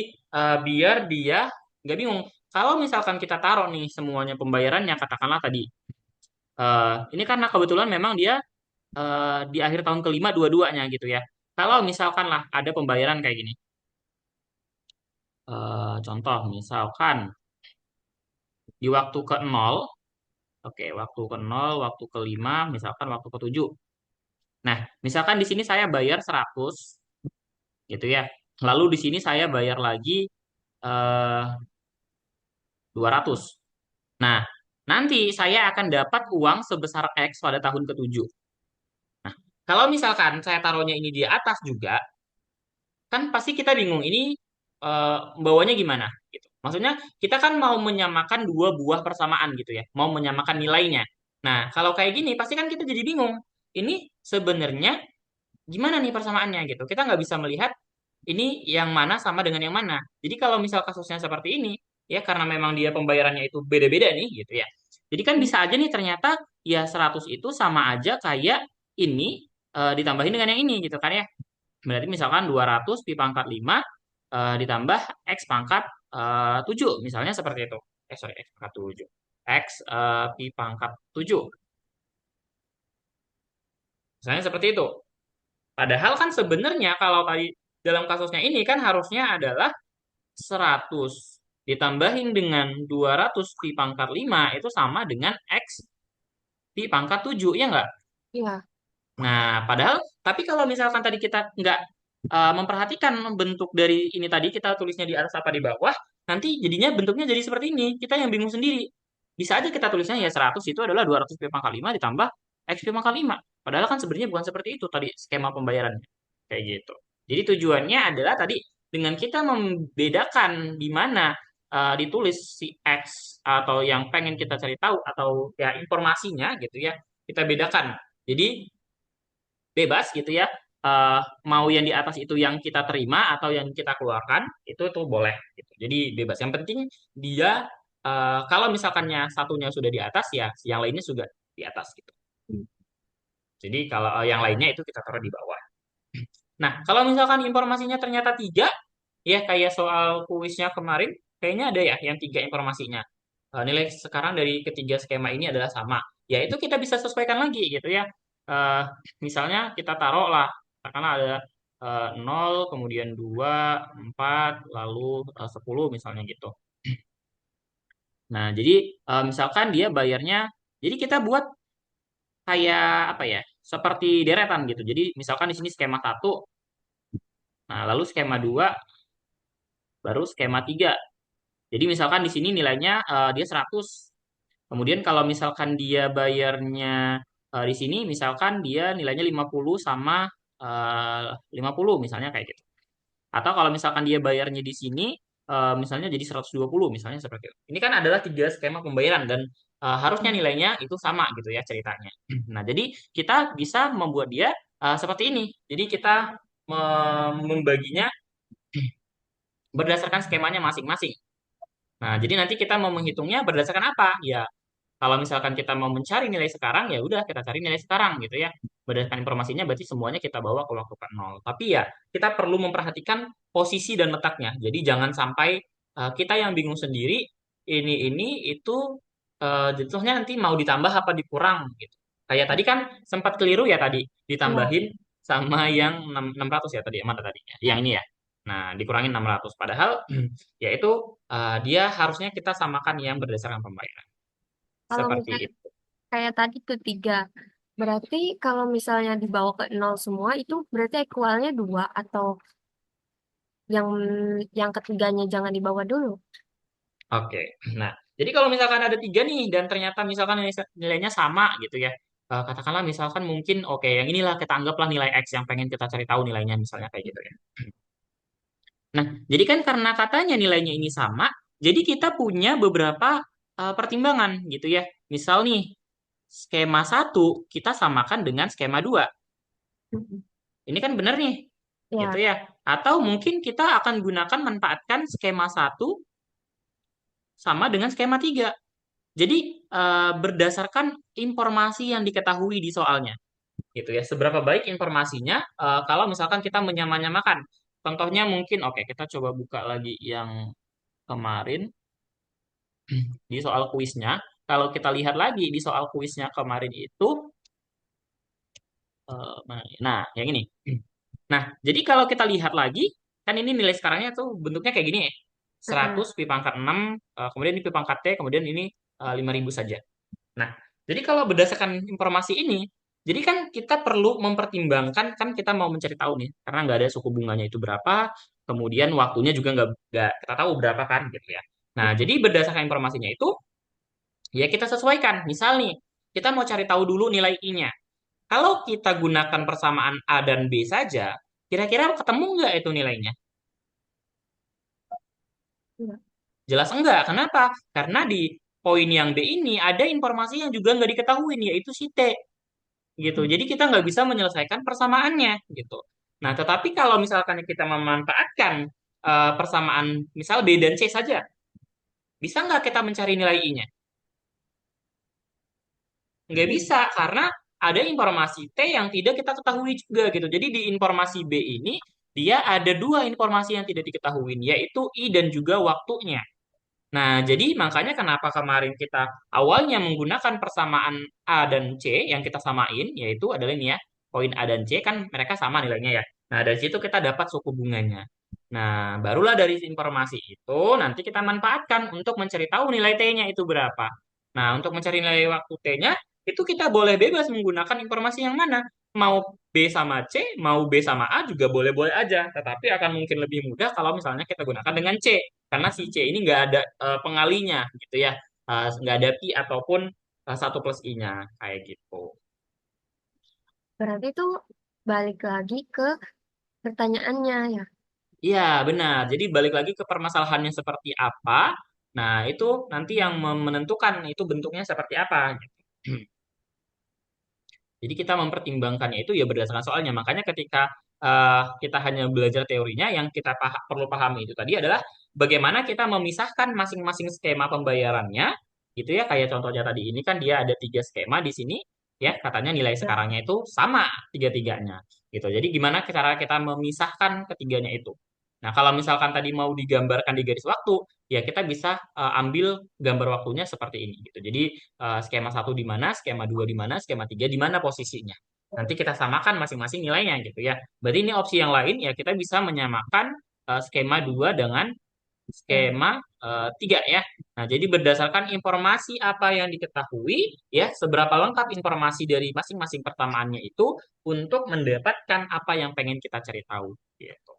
[SPEAKER 1] biar dia nggak bingung. Kalau misalkan kita taruh nih semuanya pembayarannya, katakanlah tadi, ini karena kebetulan memang dia di akhir tahun kelima dua-duanya gitu ya. Kalau misalkan lah ada pembayaran kayak gini, contoh misalkan di waktu ke nol, oke, waktu ke nol, waktu kelima, misalkan waktu ke-7. Nah, misalkan di sini saya bayar 100 gitu ya. Lalu di sini saya bayar lagi eh, 200. Nah, nanti saya akan dapat uang sebesar X pada tahun ke-7. Nah, kalau misalkan saya taruhnya ini di atas juga, kan pasti kita bingung ini bawanya gimana gitu. Maksudnya kita kan mau menyamakan dua buah persamaan gitu ya, mau menyamakan nilainya. Nah, kalau kayak gini pasti kan kita jadi bingung. Ini sebenarnya gimana nih persamaannya gitu. Kita nggak bisa melihat ini yang mana sama dengan yang mana. Jadi kalau misal kasusnya seperti ini, ya karena memang dia pembayarannya itu beda-beda nih gitu ya. Jadi kan
[SPEAKER 2] Hmm.
[SPEAKER 1] bisa aja nih ternyata ya 100 itu sama aja kayak ini ditambahin dengan yang ini gitu kan ya. Berarti misalkan 200 pi pangkat 5 ditambah X pangkat 7 misalnya seperti itu. Sorry, X pangkat 7. X pi pangkat 7. Misalnya seperti itu. Padahal kan sebenarnya kalau tadi dalam kasusnya ini kan harusnya adalah 100 ditambahin dengan 200 pi pangkat 5 itu sama dengan X pi pangkat 7, ya nggak?
[SPEAKER 2] Iya.
[SPEAKER 1] Nah, padahal, tapi kalau misalkan tadi kita nggak memperhatikan bentuk dari ini tadi, kita tulisnya di atas apa di bawah, nanti jadinya bentuknya jadi seperti ini. Kita yang bingung sendiri. Bisa aja kita tulisnya ya 100 itu adalah 200 pi pangkat 5 ditambah X pi pangkat 5. Padahal kan sebenarnya bukan seperti itu tadi skema pembayarannya. Kayak gitu. Jadi tujuannya adalah tadi dengan kita membedakan di mana ditulis si X atau yang pengen kita cari tahu atau ya informasinya gitu ya, kita bedakan. Jadi bebas gitu ya. Mau yang di atas itu yang kita terima atau yang kita keluarkan itu boleh gitu. Jadi bebas. Yang penting dia kalau misalkannya satunya sudah di atas ya yang lainnya juga di atas gitu. Jadi kalau yang lainnya itu kita taruh di bawah. Nah, kalau misalkan informasinya ternyata tiga, ya kayak soal kuisnya kemarin, kayaknya ada ya yang tiga informasinya. Nilai sekarang dari ketiga skema ini adalah sama. Ya itu kita bisa sesuaikan lagi gitu ya. Eh, Misalnya kita taruh lah, katakanlah ada 0, kemudian 2, 4, lalu 10 misalnya gitu. Nah, jadi misalkan dia bayarnya, jadi kita buat kayak apa ya, seperti deretan gitu. Jadi misalkan di sini skema satu, nah lalu skema 2, baru skema 3. Jadi misalkan di sini nilainya dia 100. Kemudian kalau misalkan dia bayarnya di sini misalkan dia nilainya 50 sama 50 misalnya kayak gitu. Atau kalau misalkan dia bayarnya di sini misalnya jadi 120 misalnya seperti itu. Ini kan adalah tiga skema pembayaran dan harusnya
[SPEAKER 2] Hmm.
[SPEAKER 1] nilainya itu sama gitu ya ceritanya. Nah, jadi kita bisa membuat dia seperti ini. Jadi kita membaginya berdasarkan skemanya masing-masing. Nah, jadi nanti kita mau menghitungnya berdasarkan apa? Ya, kalau misalkan kita mau mencari nilai sekarang, ya udah kita cari nilai sekarang gitu ya. Berdasarkan informasinya berarti semuanya kita bawa ke waktu ke nol. Tapi ya, kita perlu memperhatikan posisi dan letaknya. Jadi jangan sampai kita yang bingung sendiri, ini itu jatuhnya nanti mau ditambah apa dikurang gitu. Kayak tadi kan sempat keliru ya tadi,
[SPEAKER 2] Iya.
[SPEAKER 1] ditambahin sama yang 600 ya tadi, mana tadi? Yang ini ya. Nah, dikurangin 600. Padahal ya itu dia harusnya kita samakan yang berdasarkan pembayaran.
[SPEAKER 2] Kalau
[SPEAKER 1] Seperti
[SPEAKER 2] misalnya
[SPEAKER 1] itu.
[SPEAKER 2] kayak tadi tuh tiga, berarti kalau misalnya dibawa ke nol semua itu berarti equalnya dua atau yang yang ketiganya jangan dibawa dulu.
[SPEAKER 1] Oke. Nah, jadi kalau misalkan ada tiga nih dan ternyata misalkan nilainya sama gitu ya. Katakanlah misalkan mungkin oke yang inilah kita anggaplah nilai X yang pengen kita cari tahu nilainya misalnya kayak gitu ya. Nah, jadi kan karena katanya nilainya ini sama, jadi kita punya beberapa pertimbangan gitu ya. Misal nih, skema satu kita samakan dengan skema 2.
[SPEAKER 2] Mm-mm.
[SPEAKER 1] Ini kan benar nih, gitu
[SPEAKER 2] Ya,
[SPEAKER 1] ya. Atau mungkin kita akan gunakan manfaatkan skema satu sama dengan skema 3. Jadi berdasarkan informasi yang diketahui di soalnya, gitu ya. Seberapa baik informasinya kalau misalkan kita menyamakan. Contohnya mungkin, oke kita coba buka lagi yang kemarin di soal kuisnya. Kalau kita lihat lagi di soal kuisnya kemarin itu, nah yang ini. Nah, jadi kalau kita lihat lagi, kan ini nilai sekarangnya tuh bentuknya kayak gini ya.
[SPEAKER 2] heeh.
[SPEAKER 1] 100 pi pangkat 6, kemudian ini pi pangkat T, kemudian ini 5.000 saja. Nah, jadi kalau berdasarkan informasi ini, jadi kan kita perlu mempertimbangkan, kan kita mau mencari tahu nih, karena nggak ada suku bunganya itu berapa, kemudian waktunya juga nggak kita tahu berapa kan gitu ya. Nah, jadi berdasarkan informasinya itu, ya kita sesuaikan. Misal nih, kita mau cari tahu dulu nilai I-nya. Kalau kita gunakan persamaan A dan B saja, kira-kira ketemu nggak itu nilainya?
[SPEAKER 2] Iya.
[SPEAKER 1] Jelas enggak. Kenapa? Karena di poin yang B ini ada informasi yang juga nggak diketahui, yaitu si T. Gitu. Jadi kita nggak bisa menyelesaikan persamaannya gitu. Nah, tetapi kalau misalkan kita memanfaatkan persamaan misal B dan C saja, bisa nggak kita mencari nilai I-nya? Nggak bisa, karena ada informasi T yang tidak kita ketahui juga gitu. Jadi di informasi B ini, dia ada dua informasi yang tidak diketahui, yaitu I dan juga waktunya. Nah, jadi makanya kenapa kemarin kita awalnya menggunakan persamaan A dan C yang kita samain, yaitu adalah ini ya, poin A dan C kan mereka sama nilainya ya. Nah, dari situ kita dapat suku bunganya. Nah, barulah dari informasi itu nanti kita manfaatkan untuk mencari tahu nilai T-nya itu berapa. Nah, untuk mencari nilai waktu T-nya, itu kita boleh bebas menggunakan informasi yang mana. Mau B sama C, mau B sama A juga boleh-boleh aja. Tetapi akan mungkin lebih mudah kalau misalnya kita gunakan dengan C karena si C ini nggak ada pengalinya gitu ya. Nggak ada pi ataupun satu plus i-nya kayak gitu.
[SPEAKER 2] Berarti itu balik lagi ke pertanyaannya ya.
[SPEAKER 1] Iya benar, jadi balik lagi ke permasalahannya seperti apa. Nah itu nanti yang menentukan itu bentuknya seperti apa gitu. Jadi kita mempertimbangkannya itu ya berdasarkan soalnya. Makanya ketika kita hanya belajar teorinya, yang kita perlu pahami itu tadi adalah bagaimana kita memisahkan masing-masing skema pembayarannya, gitu ya. Kayak contohnya tadi ini kan dia ada tiga skema di sini, ya katanya nilai
[SPEAKER 2] Ya.
[SPEAKER 1] sekarangnya itu sama tiga-tiganya, gitu. Jadi gimana cara kita memisahkan ketiganya itu? Nah kalau misalkan tadi mau digambarkan di garis waktu, ya kita bisa ambil gambar waktunya seperti ini, gitu. Jadi skema satu di mana, skema 2 di mana, skema 3 di mana posisinya. Nanti kita samakan masing-masing nilainya gitu ya. Berarti ini opsi yang lain ya kita bisa menyamakan skema 2 dengan
[SPEAKER 2] Ya.
[SPEAKER 1] skema 3 ya. Nah, jadi berdasarkan informasi apa yang diketahui ya, seberapa lengkap informasi dari masing-masing pertamaannya itu untuk mendapatkan apa yang pengen kita cari tahu gitu.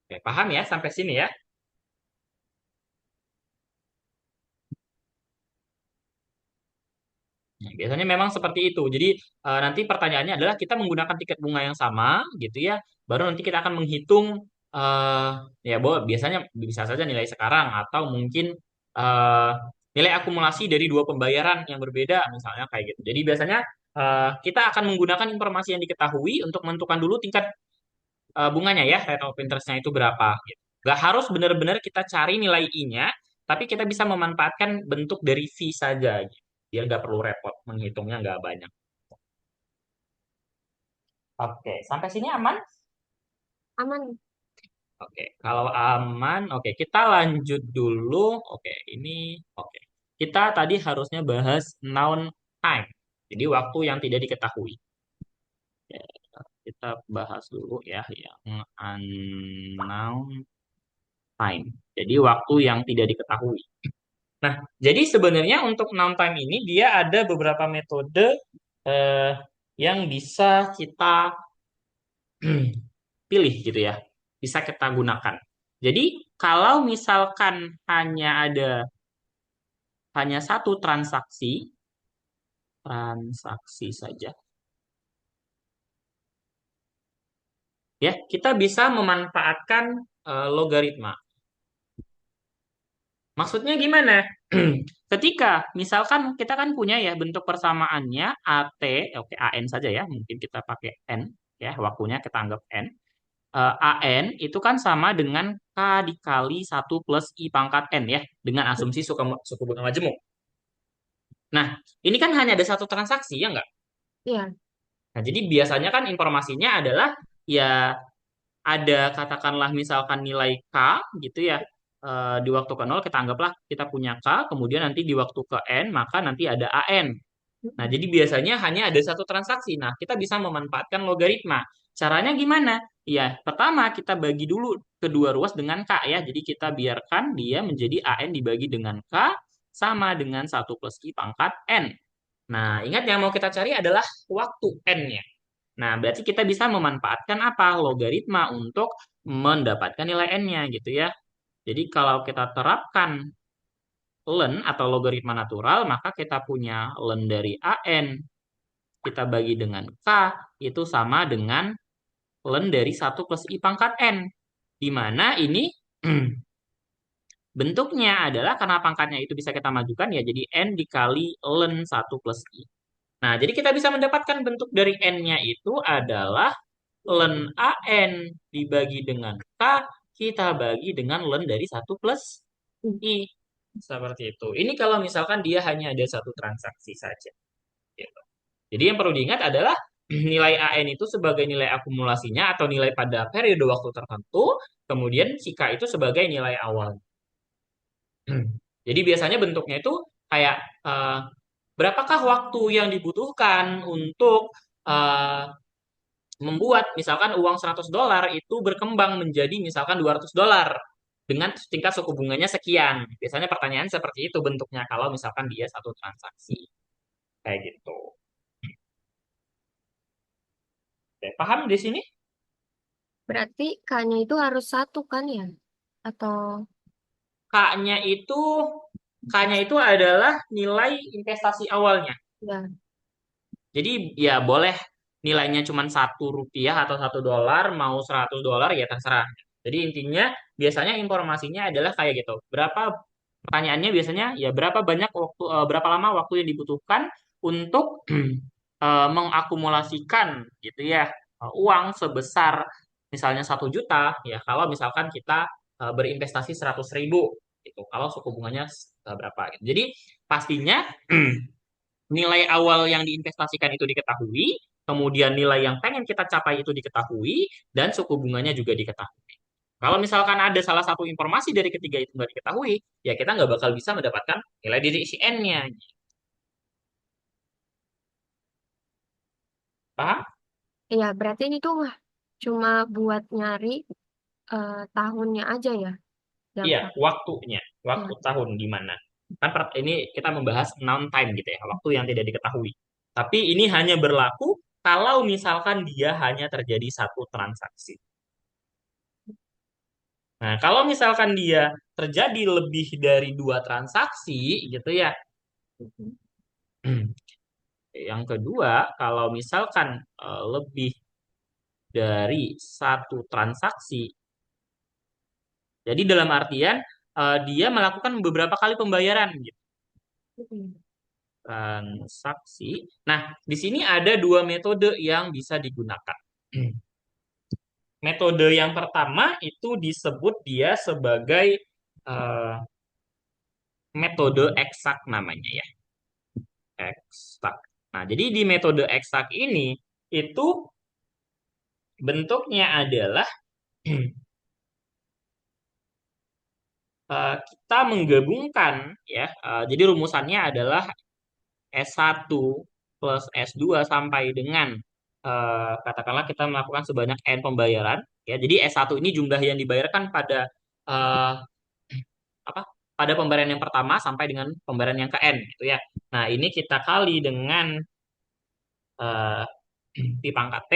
[SPEAKER 1] Oke, paham ya sampai sini ya? Nah, biasanya memang seperti itu. Jadi nanti pertanyaannya adalah kita menggunakan tiket bunga yang sama gitu ya. Baru nanti kita akan menghitung eh ya bahwa biasanya bisa saja nilai sekarang atau mungkin eh nilai akumulasi dari dua pembayaran yang berbeda misalnya kayak gitu. Jadi biasanya kita akan menggunakan informasi yang diketahui untuk menentukan dulu tingkat bunganya ya, rate of interest-nya itu berapa gitu. Gak harus benar-benar kita cari nilai I-nya, tapi kita bisa memanfaatkan bentuk dari fee saja gitu. Biar nggak perlu repot, menghitungnya nggak banyak. Oke, sampai sini aman?
[SPEAKER 2] Aman.
[SPEAKER 1] Oke, kalau aman, oke, kita lanjut dulu. Oke, ini, oke. Kita tadi harusnya bahas noun time. Jadi waktu yang tidak diketahui. Ya, kita bahas dulu ya yang unknown time. Jadi waktu yang tidak diketahui. Nah, jadi sebenarnya untuk noun time ini dia ada beberapa metode eh, yang bisa kita pilih gitu ya. Bisa kita gunakan. Jadi kalau misalkan hanya satu transaksi saja ya, kita bisa memanfaatkan logaritma. Maksudnya gimana? Ketika misalkan kita kan punya ya bentuk persamaannya AT, oke AN saja ya, mungkin kita pakai N ya, waktunya kita anggap N. AN itu kan sama dengan K dikali satu plus I pangkat N ya, dengan asumsi suku bunga majemuk. Nah, ini kan hanya ada satu transaksi ya nggak?
[SPEAKER 2] Iya.
[SPEAKER 1] Nah, jadi biasanya kan informasinya adalah ya ada katakanlah misalkan nilai K gitu ya. Di waktu ke nol kita anggaplah kita punya K, kemudian nanti di waktu ke N maka nanti ada AN. Nah, jadi biasanya hanya ada satu transaksi. Nah, kita bisa memanfaatkan logaritma. Caranya gimana? Ya, pertama kita bagi dulu kedua ruas dengan K ya. Jadi kita biarkan dia menjadi AN dibagi dengan K sama dengan satu plus I pangkat N. Nah, ingat yang mau kita cari adalah waktu N-nya. Nah, berarti kita bisa memanfaatkan apa? Logaritma untuk mendapatkan nilai N-nya gitu ya. Jadi kalau kita terapkan ln atau logaritma natural, maka kita punya ln dari AN kita bagi dengan K itu sama dengan ln dari satu plus I pangkat N. Di mana ini bentuknya adalah karena pangkatnya itu bisa kita majukan ya jadi N dikali ln satu plus I. Nah, jadi kita bisa mendapatkan bentuk dari N-nya itu adalah len AN dibagi dengan K, kita bagi dengan len dari satu plus
[SPEAKER 2] Hmm.
[SPEAKER 1] I. Seperti itu. Ini kalau misalkan dia hanya ada satu transaksi saja. Gitu. Jadi yang perlu diingat adalah nilai AN itu sebagai nilai akumulasinya atau nilai pada periode waktu tertentu, kemudian si K itu sebagai nilai awal. Jadi biasanya bentuknya itu kayak berapakah waktu yang dibutuhkan untuk eh, membuat misalkan uang $100 itu berkembang menjadi misalkan $200 dengan tingkat suku bunganya sekian. Biasanya pertanyaan seperti itu bentuknya kalau misalkan dia satu transaksi. Kayak gitu. Oke, paham di sini?
[SPEAKER 2] Berarti K-nya itu harus satu kan ya? Atau
[SPEAKER 1] K-nya itu K-nya itu adalah nilai investasi awalnya.
[SPEAKER 2] ya?
[SPEAKER 1] Jadi ya boleh nilainya cuma Rp1 atau $1, mau $100 ya terserah. Jadi intinya biasanya informasinya adalah kayak gitu. Pertanyaannya biasanya ya berapa lama waktu yang dibutuhkan untuk mengakumulasikan gitu ya uang sebesar misalnya 1 juta ya kalau misalkan kita berinvestasi 100.000 gitu. Kalau suku bunganya berapa gitu. Jadi pastinya nilai awal yang diinvestasikan itu diketahui, kemudian nilai yang pengen kita capai itu diketahui, dan suku bunganya juga diketahui. Kalau misalkan ada salah satu informasi dari ketiga itu nggak diketahui, ya kita nggak bakal bisa mendapatkan nilai dari si N-nya. Paham?
[SPEAKER 2] Iya, berarti ini tuh mah cuma buat nyari tahunnya aja ya, yang
[SPEAKER 1] Iya,
[SPEAKER 2] satu.
[SPEAKER 1] waktunya. Waktu
[SPEAKER 2] Ya.
[SPEAKER 1] tahun di mana. Kan ini kita membahas noun time gitu ya, waktu yang tidak diketahui. Tapi ini hanya berlaku kalau misalkan dia hanya terjadi satu transaksi. Nah, kalau misalkan dia terjadi lebih dari 2 transaksi, gitu ya. Yang kedua, kalau misalkan lebih dari satu transaksi, jadi dalam artian dia melakukan beberapa kali pembayaran, gitu.
[SPEAKER 2] Mm.
[SPEAKER 1] Transaksi. Nah, di sini ada dua metode yang bisa digunakan. Metode yang pertama itu disebut dia sebagai eh, metode eksak namanya ya. Eksak. Nah, jadi di metode eksak ini itu bentuknya adalah kita menggabungkan ya. Jadi rumusannya adalah S1 plus S2 sampai dengan katakanlah kita melakukan sebanyak N pembayaran ya. Jadi S1 ini jumlah yang dibayarkan pada eh, apa? Pada pembayaran yang pertama sampai dengan pembayaran yang ke N gitu ya. Nah, ini kita kali dengan eh, pi pangkat T.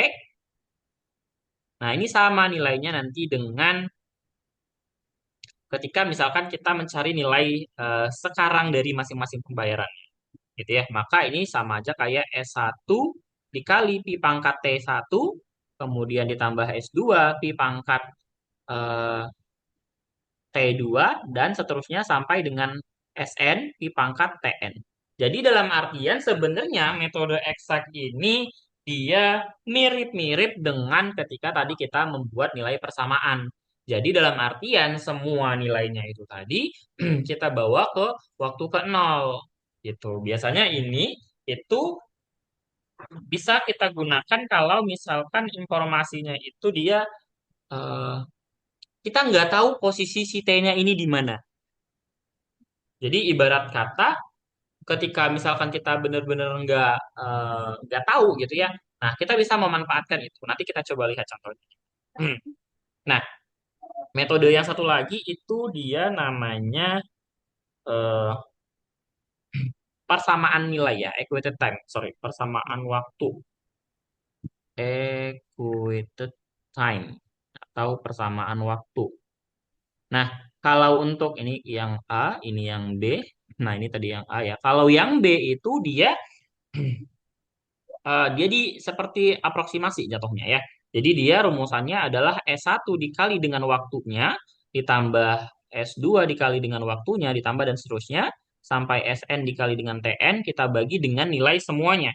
[SPEAKER 1] Nah, ini sama nilainya nanti dengan ketika misalkan kita mencari nilai sekarang dari masing-masing pembayaran gitu ya. Maka ini sama aja kayak S1 dikali pi pangkat T1 kemudian ditambah S2 pi pangkat eh, T2 dan seterusnya sampai dengan Sn pi pangkat Tn. Jadi dalam artian sebenarnya metode eksak ini dia mirip-mirip dengan ketika tadi kita membuat nilai persamaan. Jadi dalam artian semua nilainya itu tadi kita bawa ke waktu ke nol gitu. Biasanya ini itu bisa kita gunakan kalau misalkan informasinya itu dia eh, kita nggak tahu posisi si T-nya ini di mana. Jadi ibarat kata ketika misalkan kita benar-benar nggak tahu gitu ya. Nah, kita bisa memanfaatkan itu. Nanti kita coba lihat contohnya. Hmm. Nah, metode yang satu lagi itu dia namanya eh, persamaan nilai ya, equated time. Sorry, persamaan waktu. Equated time atau persamaan waktu. Nah, kalau untuk ini yang A, ini yang B. Nah, ini tadi yang A ya. Kalau yang B itu dia seperti aproksimasi jatuhnya ya. Jadi dia rumusannya adalah S1 dikali dengan waktunya, ditambah S2 dikali dengan waktunya, ditambah dan seterusnya, sampai Sn dikali dengan Tn, kita bagi dengan nilai semuanya.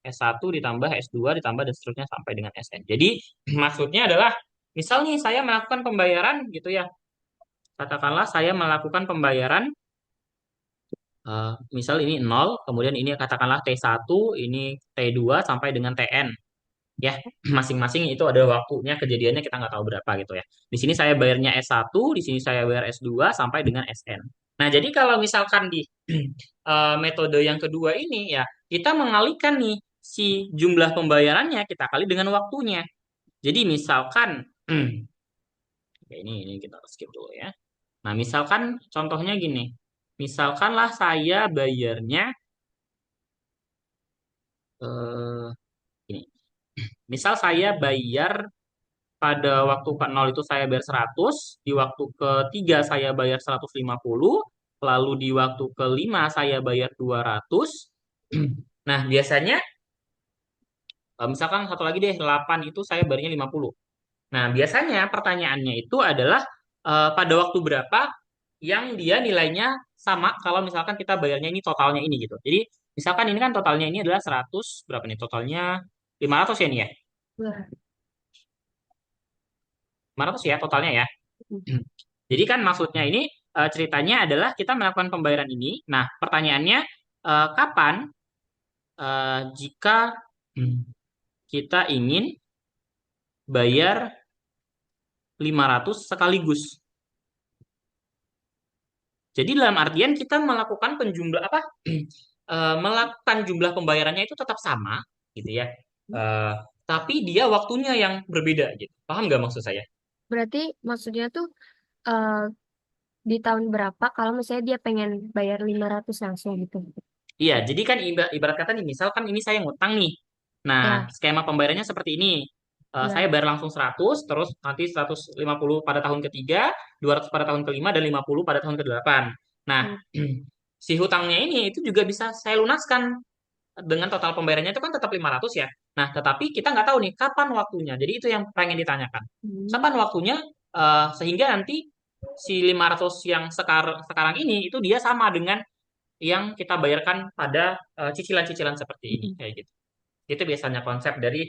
[SPEAKER 1] S1 ditambah S2 ditambah dan seterusnya sampai dengan SN. Jadi maksudnya adalah misal nih saya melakukan pembayaran gitu ya. Katakanlah saya melakukan pembayaran misal ini nol, kemudian ini katakanlah T1, ini T2 sampai dengan TN. Ya, masing-masing itu ada waktunya kejadiannya kita nggak tahu berapa gitu ya. Di sini saya bayarnya S1, di sini saya bayar S2 sampai dengan SN. Nah, jadi kalau misalkan di metode yang kedua ini ya, kita mengalihkan nih si jumlah pembayarannya kita kali dengan waktunya. Jadi misalkan ya ini kita skip dulu ya. Nah, misalkan contohnya gini. Misalkanlah saya bayarnya eh gini. Misal saya bayar pada waktu ke nol itu saya bayar 100, di waktu ketiga saya bayar 150, lalu di waktu kelima saya bayar 200. Nah, biasanya misalkan satu lagi deh 8 itu saya bayarnya 50. Nah, biasanya pertanyaannya itu adalah pada waktu berapa yang dia nilainya sama kalau misalkan kita bayarnya ini totalnya ini gitu. Jadi, misalkan ini kan totalnya ini adalah 100 berapa nih totalnya? 500 ya nih ya.
[SPEAKER 2] Wah.
[SPEAKER 1] 500 ya totalnya ya. Jadi kan maksudnya ini ceritanya adalah kita melakukan pembayaran ini. Nah, pertanyaannya kapan jika kita ingin bayar 500 sekaligus. Jadi dalam artian kita melakukan penjumlah apa? Melakukan jumlah pembayarannya itu tetap sama gitu ya. Eh, tapi dia waktunya yang berbeda gitu. Paham nggak maksud saya?
[SPEAKER 2] Berarti maksudnya tuh eh, di tahun berapa kalau misalnya dia pengen bayar 500 langsung gitu.
[SPEAKER 1] Iya, jadi kan ibarat kata nih, misalkan ini saya ngutang nih. Nah,
[SPEAKER 2] Ya,
[SPEAKER 1] skema pembayarannya seperti ini. Saya
[SPEAKER 2] ya.
[SPEAKER 1] bayar langsung 100, terus nanti 150 pada tahun ketiga, 200 pada tahun kelima, dan 50 pada tahun kedelapan. Nah,
[SPEAKER 2] Hmm.
[SPEAKER 1] si hutangnya ini itu juga bisa saya lunaskan dengan total pembayarannya itu kan tetap 500 ya. Nah, tetapi kita nggak tahu nih kapan waktunya. Jadi itu yang pengen ditanyakan.
[SPEAKER 2] Hmm.
[SPEAKER 1] Kapan waktunya sehingga nanti si 500 yang sekarang ini itu dia sama dengan yang kita bayarkan pada cicilan-cicilan seperti ini
[SPEAKER 2] Hmm.
[SPEAKER 1] kayak gitu. Itu biasanya konsep dari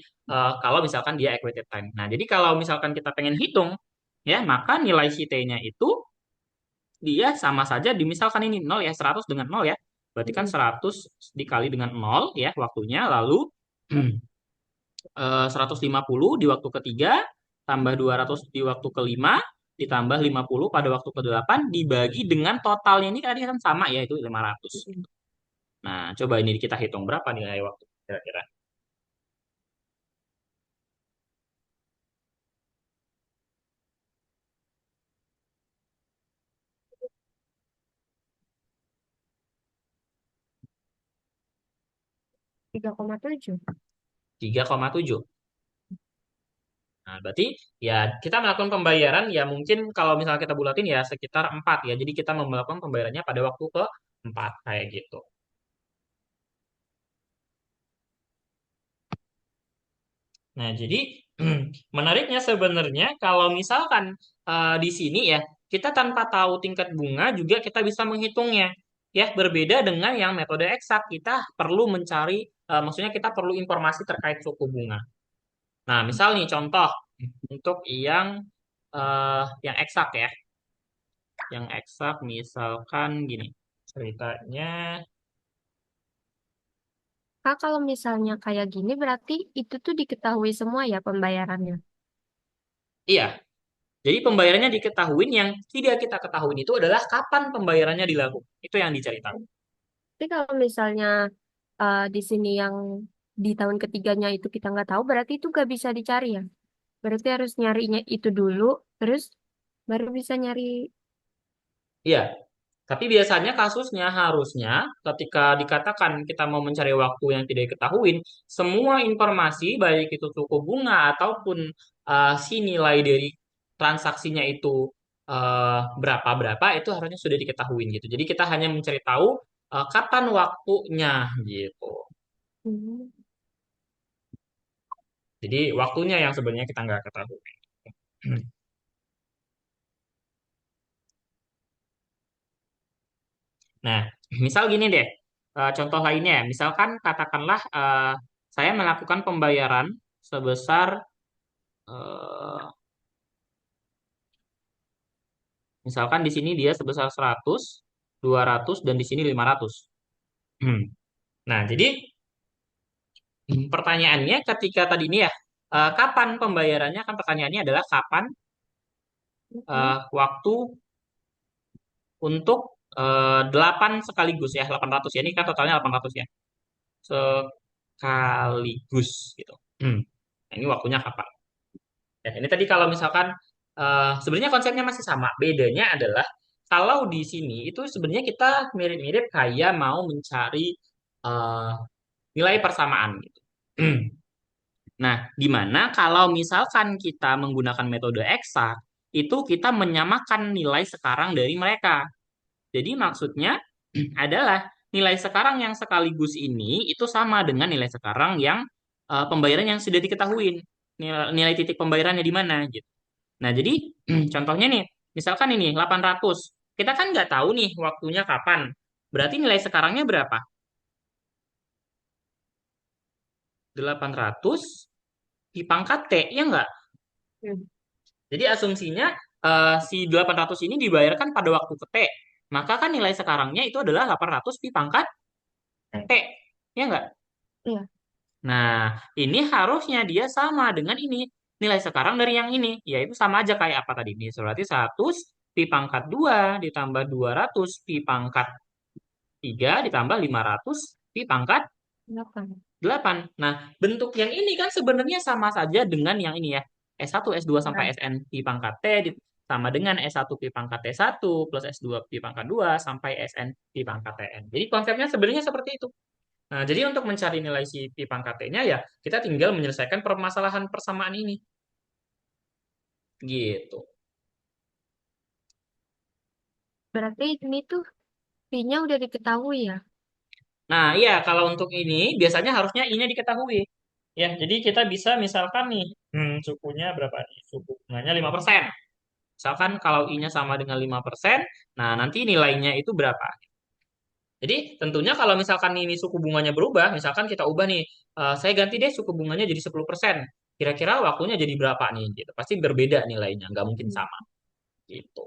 [SPEAKER 1] kalau misalkan dia equated time. Nah, jadi kalau misalkan kita pengen hitung ya, maka nilai si T-nya itu dia sama saja misalkan ini nol ya, 100 dengan nol ya. Berarti kan
[SPEAKER 2] Hmm.
[SPEAKER 1] 100 dikali dengan nol ya waktunya, lalu 150 di waktu ketiga, tambah 200 di waktu kelima, ditambah 50 pada waktu kedelapan, dibagi dengan totalnya ini tadi kan sama ya, itu 500.
[SPEAKER 2] Hmm.
[SPEAKER 1] Nah, coba ini kita hitung berapa nilai waktu kira-kira.
[SPEAKER 2] 3,7.
[SPEAKER 1] 3,7. Nah, berarti ya kita melakukan pembayaran ya mungkin kalau misalnya kita bulatin ya sekitar 4 ya. Jadi kita melakukan pembayarannya pada waktu ke 4 kayak gitu. Nah, jadi menariknya sebenarnya kalau misalkan di sini ya kita tanpa tahu tingkat bunga juga kita bisa menghitungnya. Ya, berbeda dengan yang metode eksak, kita perlu mencari maksudnya kita perlu informasi terkait suku bunga. Nah, misal nih contoh untuk yang eksak ya. Yang eksak misalkan gini. Ceritanya
[SPEAKER 2] Kak, kalau misalnya kayak gini berarti itu tuh diketahui semua ya pembayarannya.
[SPEAKER 1] iya. Jadi pembayarannya diketahuin yang tidak kita ketahui itu adalah kapan pembayarannya dilakukan. Itu yang dicari tahu.
[SPEAKER 2] Tapi kalau misalnya di sini yang di tahun ketiganya itu kita nggak tahu, berarti itu nggak bisa dicari ya. Berarti harus nyarinya itu dulu, terus baru bisa nyari.
[SPEAKER 1] Iya, tapi biasanya kasusnya harusnya ketika dikatakan kita mau mencari waktu yang tidak diketahui, semua informasi baik itu suku bunga ataupun si nilai dari transaksinya itu berapa-berapa itu harusnya sudah diketahui gitu. Jadi kita hanya mencari tahu kapan waktunya gitu.
[SPEAKER 2] Hmm.
[SPEAKER 1] Jadi waktunya yang sebenarnya kita nggak ketahui. Nah, misal gini deh, contoh lainnya, misalkan katakanlah saya melakukan pembayaran sebesar eh, misalkan di sini dia sebesar 100, 200 dan di sini 500. Hmm. Nah, jadi pertanyaannya ketika tadi ini ya, kapan pembayarannya? Kan pertanyaannya adalah kapan
[SPEAKER 2] Mm-mm.
[SPEAKER 1] waktu untuk 8 sekaligus ya, 800 ya. Ini kan totalnya 800 ya. Sekaligus gitu. Nah, ini waktunya kapan? Ya, ini tadi kalau misalkan sebenarnya konsepnya masih sama. Bedanya adalah kalau di sini itu sebenarnya kita mirip-mirip kayak mau mencari eh, nilai persamaan gitu. Nah, di mana kalau misalkan kita menggunakan metode eksak, itu kita menyamakan nilai sekarang dari mereka. Jadi maksudnya adalah nilai sekarang yang sekaligus ini itu sama dengan nilai sekarang yang pembayaran yang sudah diketahui. Nilai titik pembayarannya di mana gitu. Nah, jadi contohnya nih, misalkan ini 800. Kita kan nggak tahu nih waktunya kapan. Berarti nilai sekarangnya berapa? 800 di pangkat T, ya nggak?
[SPEAKER 2] Hmm.
[SPEAKER 1] Jadi asumsinya si 800 ini dibayarkan pada waktu ke T. Maka kan nilai sekarangnya itu adalah 800 pi pangkat
[SPEAKER 2] Eh,
[SPEAKER 1] T. Ya nggak?
[SPEAKER 2] iya.
[SPEAKER 1] Nah, ini harusnya dia sama dengan ini. Nilai sekarang dari yang ini. Yaitu sama aja kayak apa tadi. Ini berarti 100 pi pangkat 2 ditambah 200 pi pangkat 3 ditambah 500 pi pangkat
[SPEAKER 2] Kenapa?
[SPEAKER 1] 8. Nah, bentuk yang ini kan sebenarnya sama saja dengan yang ini ya. S1, S2 sampai
[SPEAKER 2] Nah,
[SPEAKER 1] SN pi pangkat T sama dengan S1 pi pangkat T1 plus S2 pi pangkat 2 sampai SN pi pangkat TN. Jadi konsepnya sebenarnya seperti itu. Nah, jadi untuk mencari nilai si pi pangkat T-nya ya kita tinggal menyelesaikan permasalahan persamaan ini. Gitu.
[SPEAKER 2] berarti ini tuh fee-nya udah diketahui ya.
[SPEAKER 1] Nah, iya kalau untuk ini biasanya harusnya I-nya diketahui. Ya, jadi kita bisa misalkan nih, sukunya berapa nih? Suku bunganya 5%. Misalkan kalau I-nya sama dengan 5%, nah nanti nilainya itu berapa? Jadi tentunya kalau misalkan ini suku bunganya berubah, misalkan kita ubah nih, saya ganti deh suku bunganya jadi 10%. Kira-kira waktunya jadi berapa nih? Gitu. Pasti berbeda nilainya, nggak mungkin
[SPEAKER 2] Hmm.
[SPEAKER 1] sama. Gitu.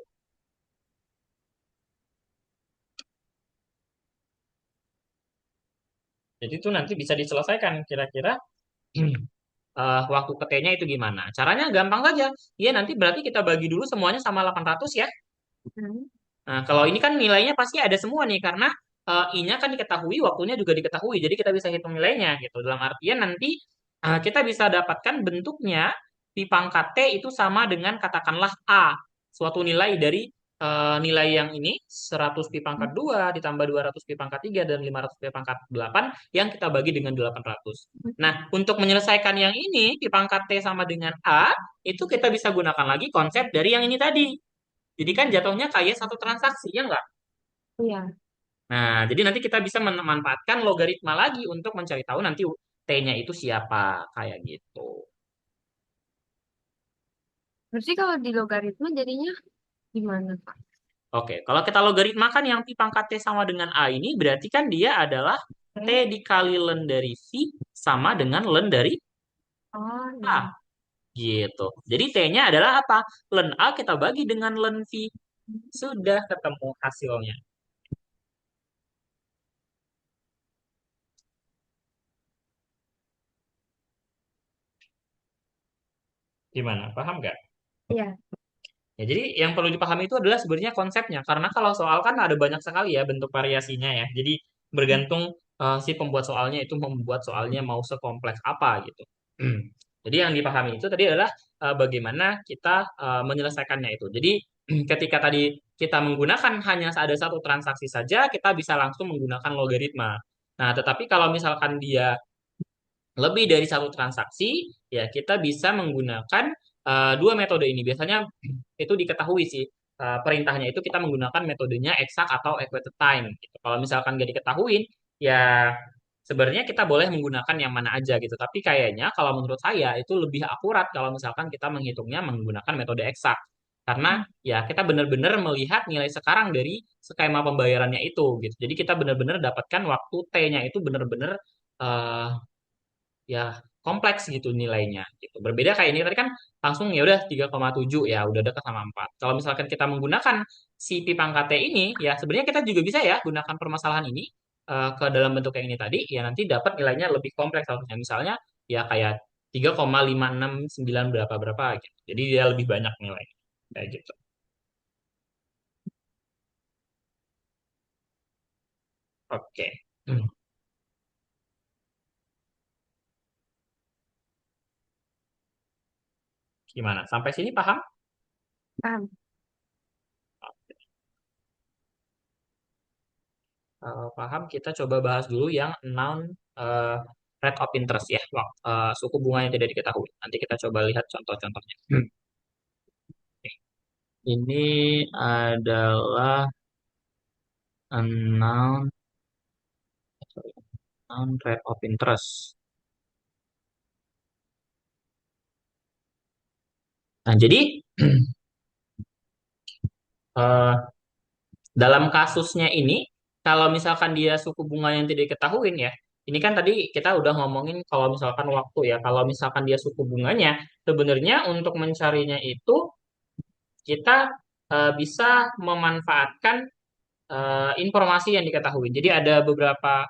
[SPEAKER 1] Jadi itu nanti bisa diselesaikan kira-kira waktu ke T-nya itu gimana. Caranya gampang saja. Iya nanti berarti kita bagi dulu semuanya sama 800 ya.
[SPEAKER 2] Hmm.
[SPEAKER 1] Nah, kalau ini kan nilainya pasti ada semua nih karena I-nya kan diketahui, waktunya juga diketahui. Jadi kita bisa hitung nilainya gitu. Dalam artian nanti kita bisa dapatkan bentuknya di pangkat T itu sama dengan katakanlah A, suatu nilai dari nilai yang ini 100 pi pangkat 2 ditambah 200 pi pangkat 3 dan 500 pi pangkat 8 yang kita bagi dengan 800. Nah, untuk menyelesaikan yang ini pi pangkat T sama dengan A, itu kita bisa gunakan lagi konsep dari yang ini tadi. Jadi kan jatuhnya kayak satu transaksi, ya nggak?
[SPEAKER 2] Iya.
[SPEAKER 1] Nah, jadi nanti kita bisa memanfaatkan logaritma lagi untuk mencari tahu nanti T-nya itu siapa, kayak gitu.
[SPEAKER 2] Berarti kalau di logaritma jadinya gimana, Pak?
[SPEAKER 1] Oke, kalau kita logaritma kan yang pi pangkat T sama dengan A ini, berarti kan dia adalah T
[SPEAKER 2] Oke.
[SPEAKER 1] dikali len dari V sama dengan len dari
[SPEAKER 2] Oh,
[SPEAKER 1] A,
[SPEAKER 2] iya.
[SPEAKER 1] gitu. Jadi T-nya adalah apa? Len A kita bagi dengan len V. Sudah ketemu hasilnya. Gimana? Paham nggak?
[SPEAKER 2] Iya.
[SPEAKER 1] Ya, jadi yang perlu dipahami itu adalah sebenarnya konsepnya. Karena kalau soal kan ada banyak sekali ya bentuk variasinya ya. Jadi bergantung si pembuat soalnya itu membuat soalnya mau sekompleks apa gitu. Jadi yang dipahami itu tadi adalah bagaimana kita menyelesaikannya itu. Jadi ketika tadi kita menggunakan hanya ada satu transaksi saja, kita bisa langsung menggunakan logaritma. Nah, tetapi kalau misalkan dia lebih dari satu transaksi, ya kita bisa menggunakan dua metode ini. Biasanya itu diketahui sih perintahnya itu kita menggunakan metodenya eksak atau equated time. Gitu. Kalau misalkan nggak diketahuin, ya sebenarnya kita boleh menggunakan yang mana aja gitu. Tapi kayaknya kalau menurut saya itu lebih akurat kalau misalkan kita menghitungnya menggunakan metode eksak. Karena ya kita benar-benar melihat nilai sekarang dari skema pembayarannya itu gitu. Jadi kita benar-benar dapatkan waktu T-nya itu benar-benar eh, ya kompleks gitu nilainya gitu. Berbeda kayak ini tadi kan langsung ya udah 3,7 ya udah dekat sama 4. Kalau misalkan kita menggunakan si pi pangkat T ini ya sebenarnya kita juga bisa ya gunakan permasalahan ini ke dalam bentuk yang ini tadi ya nanti dapat nilainya lebih kompleks harusnya. Misalnya ya kayak 3,569 berapa berapa gitu. Jadi dia lebih banyak nilai kayak gitu. Oke. Hmm. Gimana? Sampai sini paham?
[SPEAKER 2] Paham?
[SPEAKER 1] Kalau paham, kita coba bahas dulu yang noun eh, rate of interest ya, suku bunga yang tidak diketahui. Nanti kita coba lihat contoh-contohnya. Oke. Ini adalah a noun, sorry, noun rate of interest. Nah, jadi eh, dalam kasusnya ini, kalau misalkan dia suku bunga yang tidak diketahui ya, ini kan tadi kita udah ngomongin kalau misalkan waktu ya, kalau misalkan dia suku bunganya, sebenarnya untuk mencarinya itu kita bisa memanfaatkan informasi yang diketahui. Jadi ada beberapa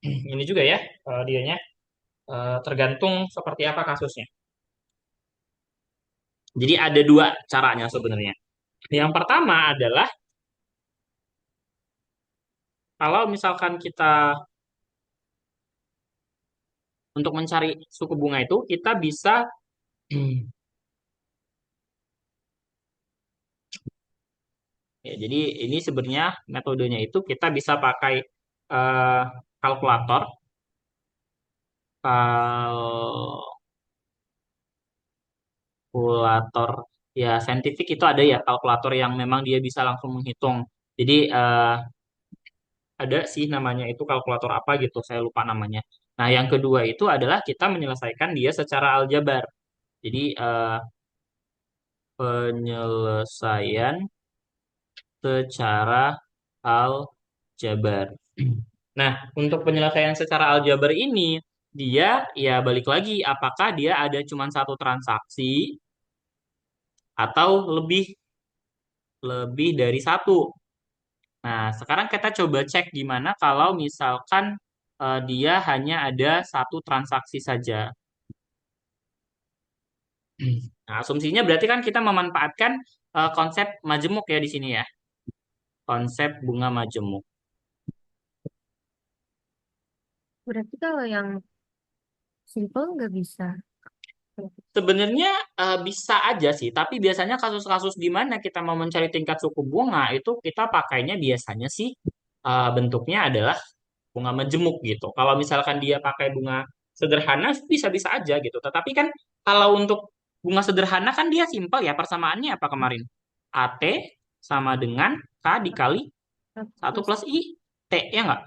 [SPEAKER 1] ini juga ya dianya tergantung seperti apa kasusnya. Jadi ada dua caranya sebenarnya. Yang pertama adalah kalau misalkan kita untuk mencari suku bunga itu kita bisa ya, jadi ini sebenarnya metodenya itu kita bisa pakai eh, kalkulator. Kalkulator ya saintifik itu ada ya kalkulator yang memang dia bisa langsung menghitung. Jadi ada sih namanya itu kalkulator apa gitu, saya lupa namanya. Nah, yang kedua itu adalah kita menyelesaikan dia secara aljabar. Jadi penyelesaian secara aljabar. Nah, untuk penyelesaian secara aljabar ini dia ya balik lagi apakah dia ada cuma satu transaksi atau lebih lebih dari satu. Nah, sekarang kita coba cek gimana kalau misalkan dia hanya ada satu transaksi saja. Nah, asumsinya berarti kan kita memanfaatkan konsep majemuk ya di sini ya. Konsep bunga majemuk.
[SPEAKER 2] Berarti kalau yang simple nggak bisa.
[SPEAKER 1] Sebenarnya bisa aja sih, tapi biasanya kasus-kasus di mana kita mau mencari tingkat suku bunga itu kita pakainya biasanya sih bentuknya adalah bunga majemuk gitu. Kalau misalkan dia pakai bunga sederhana bisa-bisa aja gitu. Tetapi kan kalau untuk bunga sederhana kan dia simpel ya. Persamaannya apa kemarin? AT sama dengan K dikali satu
[SPEAKER 2] Terus,
[SPEAKER 1] plus I T ya nggak?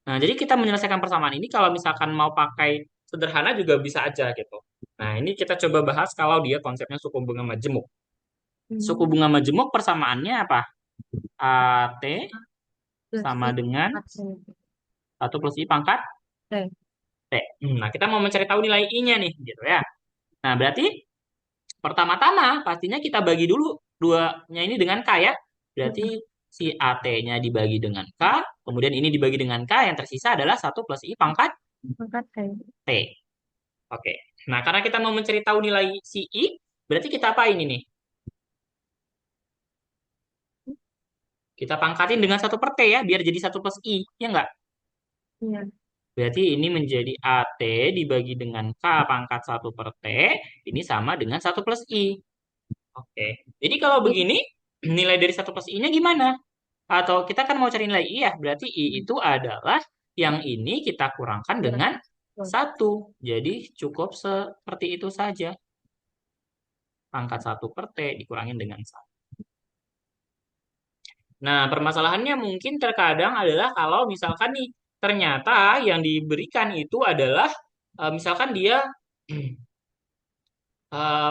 [SPEAKER 1] Nah, jadi kita menyelesaikan persamaan ini kalau misalkan mau pakai sederhana juga bisa aja gitu. Nah, ini kita coba bahas kalau dia konsepnya suku bunga majemuk. Suku
[SPEAKER 2] hmm,
[SPEAKER 1] bunga majemuk persamaannya apa? AT
[SPEAKER 2] terus
[SPEAKER 1] sama
[SPEAKER 2] I
[SPEAKER 1] dengan
[SPEAKER 2] pakai
[SPEAKER 1] satu plus I pangkat
[SPEAKER 2] T.
[SPEAKER 1] T. Nah, kita mau mencari tahu nilai I-nya nih, gitu ya. Nah, berarti pertama-tama pastinya kita bagi dulu duanya ini dengan K ya. Berarti
[SPEAKER 2] Hmm,
[SPEAKER 1] si AT-nya dibagi dengan K, kemudian ini dibagi dengan K, yang tersisa adalah satu plus I pangkat
[SPEAKER 2] Angkat T.
[SPEAKER 1] T. Oke. Nah, karena kita mau mencari tahu nilai si I, berarti kita apa ini nih? Kita pangkatin dengan satu per T ya, biar jadi satu plus I, ya nggak?
[SPEAKER 2] Iya.
[SPEAKER 1] Berarti ini menjadi AT dibagi dengan K pangkat satu per T, ini sama dengan satu plus I. Oke. Jadi kalau
[SPEAKER 2] Jadi,
[SPEAKER 1] begini, nilai dari satu plus I-nya gimana? Atau kita kan mau cari nilai I ya, berarti I itu adalah yang ini kita kurangkan
[SPEAKER 2] iya.
[SPEAKER 1] dengan
[SPEAKER 2] Tuh.
[SPEAKER 1] satu. Jadi cukup seperti itu saja. Pangkat satu per T dikurangin dengan satu. Nah, permasalahannya mungkin terkadang adalah kalau misalkan nih, ternyata yang diberikan itu adalah, misalkan dia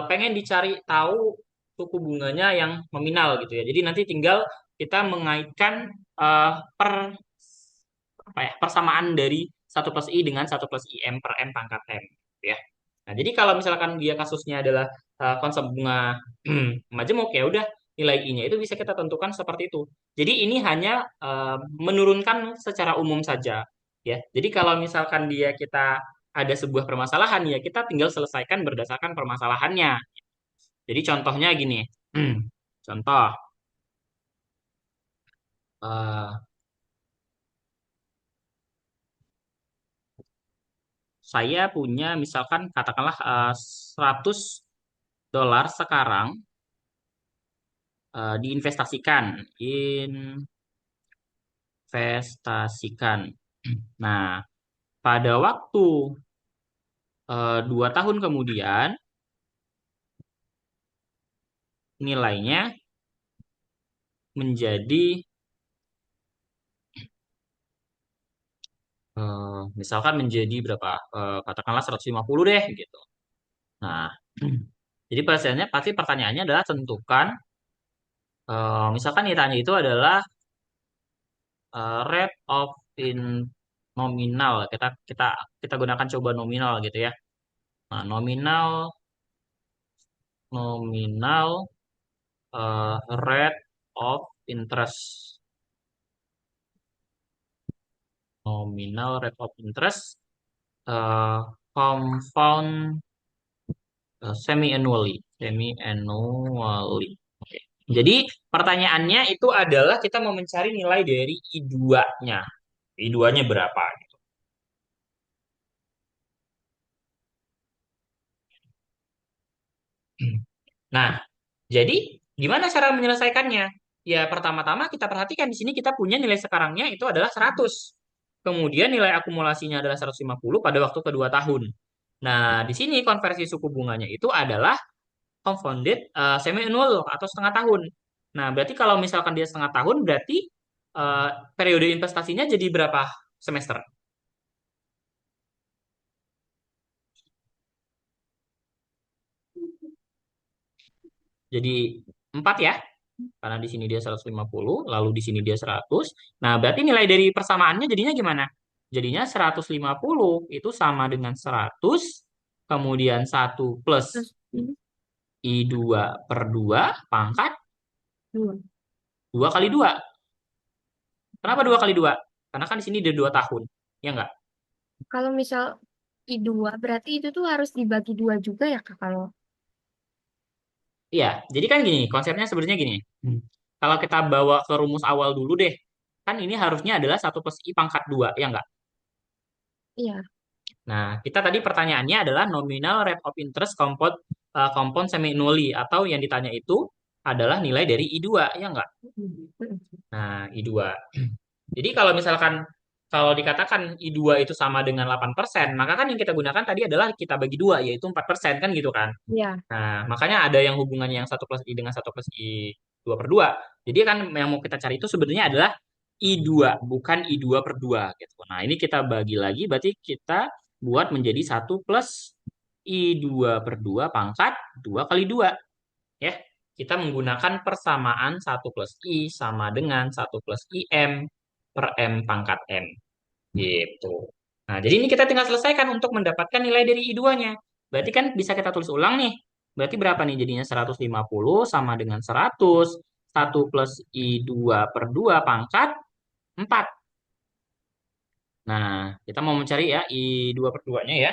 [SPEAKER 1] pengen dicari tahu suku bunganya yang nominal gitu ya. Jadi nanti tinggal kita mengaitkan per apa ya persamaan dari 1 plus I dengan 1 plus IM per M pangkat M. Ya. Nah, jadi kalau misalkan dia kasusnya adalah konsep bunga majemuk, ya udah nilai I-nya itu bisa kita tentukan seperti itu. Jadi ini hanya menurunkan secara umum saja. Ya. Jadi kalau misalkan kita ada sebuah permasalahan, ya kita tinggal selesaikan berdasarkan permasalahannya. Jadi contohnya gini. Contoh, eh, saya punya misalkan katakanlah $100 sekarang diinvestasikan, investasikan. Nah, pada waktu 2 tahun kemudian nilainya menjadi misalkan menjadi berapa? Katakanlah 150 deh gitu. Nah, jadi pasti pertanyaannya adalah tentukan misalkan ditanya itu adalah rate of in nominal. Kita kita kita gunakan coba nominal gitu ya. Nah, nominal rate of interest. Nominal rate of interest uh, compound semi-annually. Semi-annually. Oke. Jadi pertanyaannya itu adalah kita mau mencari nilai dari I2-nya. I2-nya berapa? Nah, jadi gimana cara menyelesaikannya? Ya pertama-tama kita perhatikan di sini kita punya nilai sekarangnya itu adalah 100. Kemudian nilai akumulasinya adalah 150 pada waktu kedua tahun. Nah, di sini konversi suku bunganya itu adalah compounded semi annual atau setengah tahun. Nah, berarti kalau misalkan dia setengah tahun berarti eh, periode investasinya jadi berapa semester? Jadi 4 ya. Karena di sini dia 150, lalu di sini dia 100. Nah, berarti nilai dari persamaannya jadinya gimana? Jadinya 150 itu sama dengan 100, kemudian 1 plus
[SPEAKER 2] Terus ini
[SPEAKER 1] I2 per 2 pangkat
[SPEAKER 2] dua.
[SPEAKER 1] 2 kali 2. Kenapa 2 kali 2? Karena kan di sini dia 2 tahun. Ya enggak?
[SPEAKER 2] Kalau misal I2, berarti itu tuh harus dibagi dua juga ya, Kak? Kalau
[SPEAKER 1] Iya, jadi kan gini, konsepnya sebenarnya gini. Kalau kita bawa ke rumus awal dulu deh, kan ini harusnya adalah 1 plus I pangkat 2, ya enggak?
[SPEAKER 2] iya.
[SPEAKER 1] Nah, kita tadi pertanyaannya adalah nominal rate of interest compound semi nulli atau yang ditanya itu adalah nilai dari I2, ya enggak? Nah, I2. Jadi kalau misalkan kalau dikatakan I2 itu sama dengan 8%, maka kan yang kita gunakan tadi adalah kita bagi 2 yaitu 4% kan gitu kan.
[SPEAKER 2] Iya.
[SPEAKER 1] Nah, makanya ada yang hubungannya yang 1 plus I dengan 1 plus I 2 per 2. Jadi kan yang mau kita cari itu sebenarnya adalah I2, bukan I2 per 2 gitu. Nah, ini kita bagi lagi, berarti kita buat menjadi 1 plus I2 per 2 pangkat 2 kali 2. Ya, kita menggunakan persamaan 1 plus I sama dengan 1 plus IM per M pangkat M. Gitu. Nah, jadi ini kita tinggal selesaikan untuk mendapatkan nilai dari I2-nya. Berarti kan bisa kita tulis ulang nih. Berarti berapa nih jadinya 150 sama dengan 100. 1 plus I2 per 2 pangkat 4. Nah, kita mau mencari ya I2 per 2-nya ya.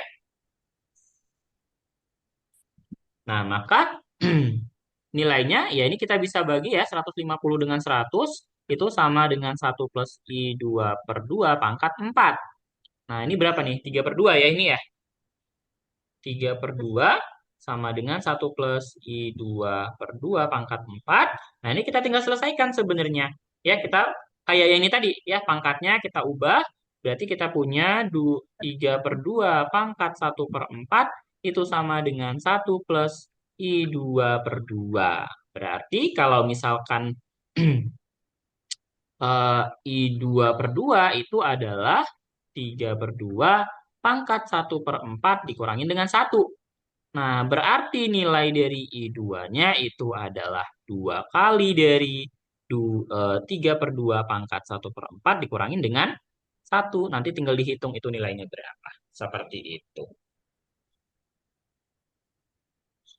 [SPEAKER 1] Nah, maka nilainya ya ini kita bisa bagi ya 150 dengan 100 itu sama dengan 1 plus I2 per 2 pangkat 4. Nah, ini berapa nih? 3 per 2 ya ini ya. 3 per 2 sama dengan 1 plus I2 per 2 pangkat 4. Nah, ini kita tinggal selesaikan sebenarnya. Ya, kita kayak yang ini tadi, ya, pangkatnya kita ubah. Berarti kita punya 3 per 2 pangkat 1/4 itu sama dengan 1 plus I2 per 2. Berarti kalau misalkan I2 per 2 itu adalah 3 per 2 pangkat 1/4 dikurangin dengan 1. Nah, berarti nilai dari I2-nya itu adalah 2 kali dari 3 per 2 pangkat 1/4 dikurangin dengan 1. Nanti tinggal dihitung itu nilainya berapa. Seperti itu.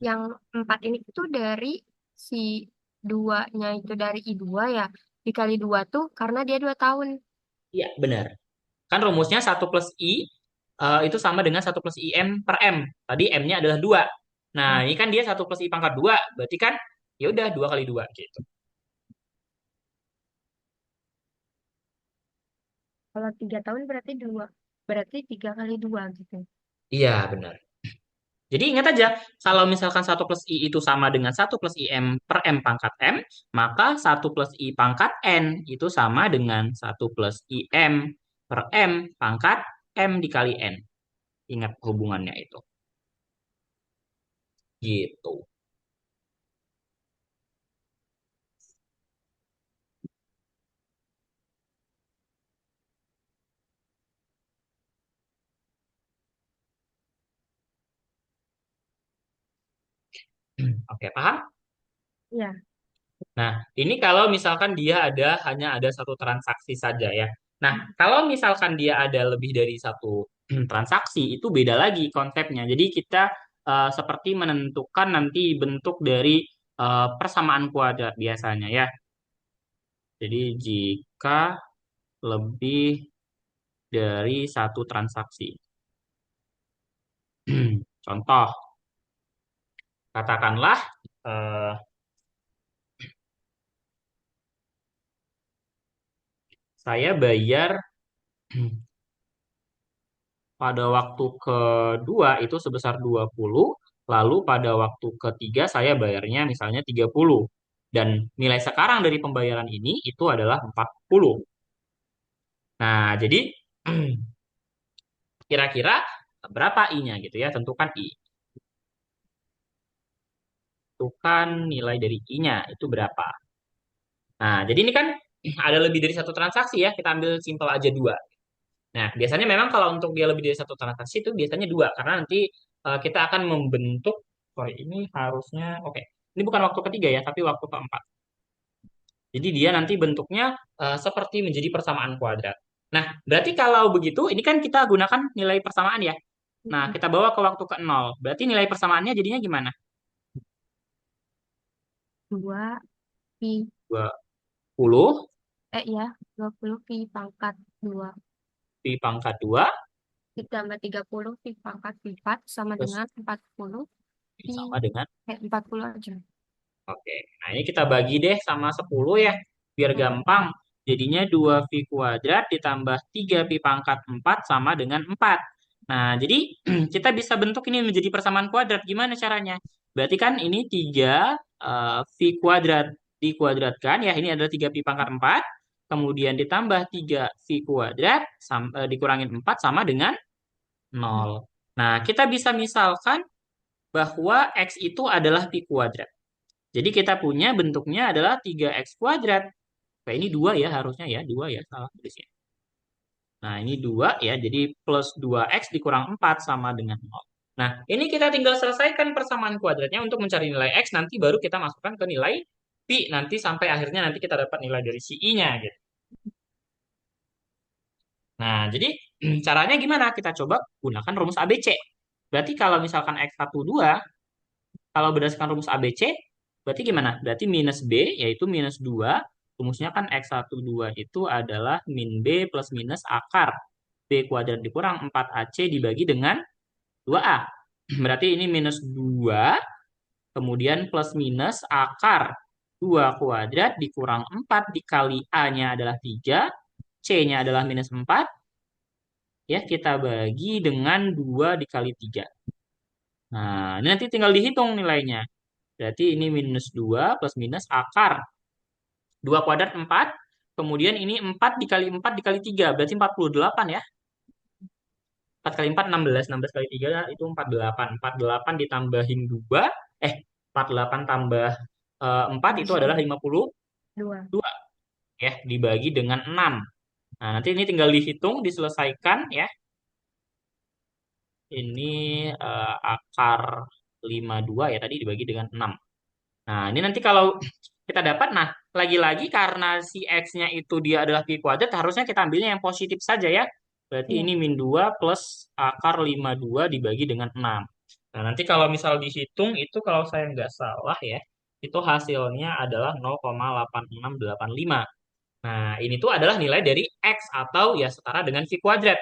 [SPEAKER 2] Yang 4 ini tuh dari si duanya itu dari I2 ya. Dikali 2 tuh karena dia 2 tahun.
[SPEAKER 1] Iya, benar. Kan rumusnya 1 plus I itu sama dengan 1 plus IM per M. Tadi M-nya adalah 2. Nah,
[SPEAKER 2] Nah,
[SPEAKER 1] ini kan dia 1 plus I pangkat 2. Berarti kan ya udah 2 kali 2 gitu.
[SPEAKER 2] kalau 3 tahun berarti 2. Berarti 3 kali 2 gitu.
[SPEAKER 1] Iya, benar. Jadi ingat aja, kalau misalkan 1 plus I itu sama dengan 1 plus IM per M pangkat M, maka 1 plus I pangkat N itu sama dengan 1 plus IM per M pangkat M dikali N. Ingat hubungannya itu. Gitu. Oke, paham?
[SPEAKER 2] Ya.
[SPEAKER 1] Nah, ini kalau misalkan dia hanya ada satu transaksi saja ya. Nah, kalau misalkan dia ada lebih dari satu transaksi, itu beda lagi konsepnya. Jadi kita seperti menentukan nanti bentuk dari persamaan kuadrat biasanya ya. Jadi jika lebih dari satu transaksi. Contoh, katakanlah eh, saya bayar pada waktu kedua itu sebesar 20, lalu pada waktu ketiga saya bayarnya misalnya 30. Dan nilai sekarang dari pembayaran ini itu adalah 40. Nah, jadi kira-kira berapa I-nya gitu ya? Tentukan I. Tentukan nilai dari I-nya itu berapa. Nah, jadi ini kan ada lebih dari satu transaksi ya. Kita ambil simpel aja 2. Nah, biasanya memang kalau untuk dia lebih dari satu transaksi itu biasanya 2 karena nanti kita akan membentuk, sorry ini harusnya, oke. Ini bukan waktu ketiga ya, tapi waktu keempat. Jadi dia nanti bentuknya seperti menjadi persamaan kuadrat. Nah, berarti kalau begitu, ini kan kita gunakan nilai persamaan ya. Nah,
[SPEAKER 2] Mm-mm.
[SPEAKER 1] kita bawa ke waktu ke nol. Berarti nilai persamaannya jadinya gimana?
[SPEAKER 2] 2 pi.
[SPEAKER 1] 20
[SPEAKER 2] Ya. 20 pi pangkat 2.
[SPEAKER 1] pi pangkat 2
[SPEAKER 2] Ditambah 30 pi pangkat 4 sama
[SPEAKER 1] terus
[SPEAKER 2] dengan 40 pi.
[SPEAKER 1] sama dengan.
[SPEAKER 2] 40 aja.
[SPEAKER 1] Oke, nah ini kita bagi deh sama 10 ya, biar gampang. Jadinya 2 pi kuadrat ditambah 3 pi pangkat 4 sama dengan 4. Nah, jadi kita bisa bentuk ini menjadi persamaan kuadrat. Gimana caranya? Berarti kan ini 3 pi kuadrat dikuadratkan, ya ini adalah 3 pi pangkat 4. Kemudian ditambah 3 pi kuadrat, dikurangin 4 sama dengan
[SPEAKER 2] Mm.
[SPEAKER 1] 0. Nah, kita bisa misalkan bahwa X itu adalah pi kuadrat. Jadi kita punya bentuknya adalah 3x kuadrat. Kayak ini 2 ya harusnya ya, 2 ya, salah tulisnya. Nah, ini 2 ya, jadi plus 2x dikurang 4 sama dengan 0. Nah, ini kita tinggal selesaikan persamaan kuadratnya untuk mencari nilai x, nanti baru kita masukkan ke nilai pi, nanti sampai akhirnya nanti kita dapat nilai dari si i-nya gitu. Nah, jadi caranya gimana? Kita coba gunakan rumus ABC. Berarti kalau misalkan x 12, kalau berdasarkan rumus ABC, berarti gimana? Berarti minus B, yaitu minus 2. Rumusnya kan X12 itu adalah min B plus minus akar. B kuadrat dikurang 4AC dibagi dengan 2A. Berarti ini minus 2, kemudian plus minus akar 2 kuadrat dikurang 4 dikali A-nya adalah 3, C-nya adalah minus 4. Ya, kita bagi dengan 2 dikali 3. Nah, ini nanti tinggal dihitung nilainya. Berarti ini minus 2 plus minus akar 2 kuadrat 4. Kemudian ini 4 dikali 4 dikali 3. Berarti 48 ya. 4 kali 4, 16. 16 kali 3 itu 48. 48 ditambahin 2. 48 tambah 4 itu adalah 52.
[SPEAKER 2] 2.
[SPEAKER 1] Ya, dibagi dengan 6. Nah, nanti ini tinggal dihitung, diselesaikan ya. Ini akar 52 ya tadi dibagi dengan 6. Nah, ini nanti kalau kita dapat. Nah, lagi-lagi karena si X-nya itu dia adalah pi kuadrat, harusnya kita ambilnya yang positif saja ya. Berarti
[SPEAKER 2] Iya.
[SPEAKER 1] ini min 2 plus akar 52 dibagi dengan 6. Nah, nanti kalau misal dihitung itu kalau saya nggak salah ya, itu hasilnya adalah 0,8685. Nah, ini tuh adalah nilai dari X atau ya setara dengan pi kuadrat.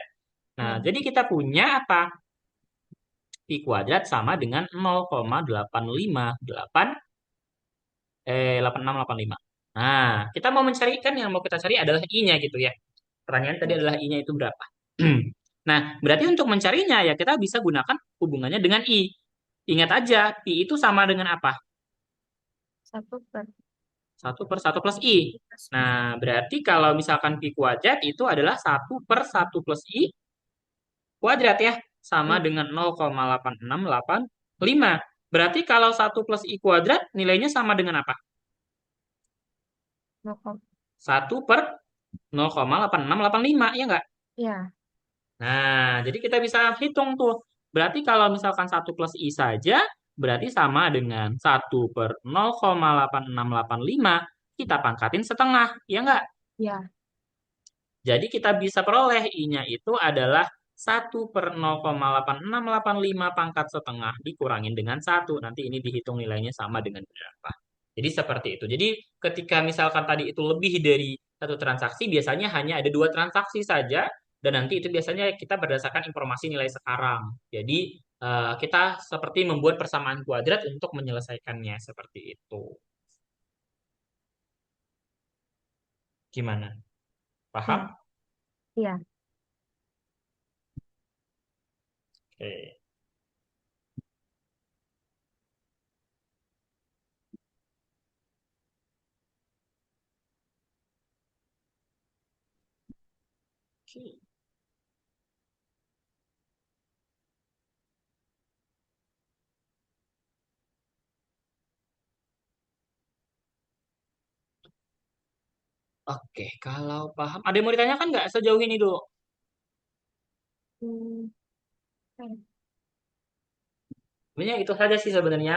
[SPEAKER 1] Nah,
[SPEAKER 2] Iya.
[SPEAKER 1] jadi kita punya apa? Pi kuadrat sama dengan 0,858 8685. Nah, kita mau mencari kan yang mau kita cari adalah I-nya gitu ya. Pertanyaan tadi
[SPEAKER 2] Iya.
[SPEAKER 1] adalah I-nya itu berapa? Nah, berarti untuk mencarinya ya kita bisa gunakan hubungannya dengan I. Ingat aja, I itu sama dengan apa?
[SPEAKER 2] Satu per
[SPEAKER 1] Satu per satu plus I.
[SPEAKER 2] I.
[SPEAKER 1] Nah, berarti kalau misalkan Pi kuadrat itu adalah satu per satu plus I kuadrat ya. Sama
[SPEAKER 2] Iya.
[SPEAKER 1] dengan 0,8685. Berarti kalau satu plus I kuadrat nilainya sama dengan apa?
[SPEAKER 2] Nol koma.
[SPEAKER 1] Satu per 0,8685, ya nggak?
[SPEAKER 2] Iya.
[SPEAKER 1] Nah, jadi kita bisa hitung tuh. Berarti kalau misalkan satu plus I saja, berarti sama dengan satu per 0,8685, kita pangkatin setengah, ya nggak?
[SPEAKER 2] Iya.
[SPEAKER 1] Jadi kita bisa peroleh I-nya itu adalah satu per 0,8685 pangkat setengah dikurangin dengan satu. Nanti ini dihitung nilainya sama dengan berapa. Jadi seperti itu. Jadi ketika misalkan tadi itu lebih dari satu transaksi, biasanya hanya ada dua transaksi saja. Dan nanti itu biasanya kita berdasarkan informasi nilai sekarang. Jadi kita seperti membuat persamaan kuadrat untuk menyelesaikannya. Seperti itu. Gimana?
[SPEAKER 2] Iya.
[SPEAKER 1] Paham?
[SPEAKER 2] Iya.
[SPEAKER 1] Oke. Oke. Oke, kalau paham. Ada yang mau ditanyakan nggak sejauh ini dulu?
[SPEAKER 2] Hmm.
[SPEAKER 1] Sebenarnya itu saja sih sebenarnya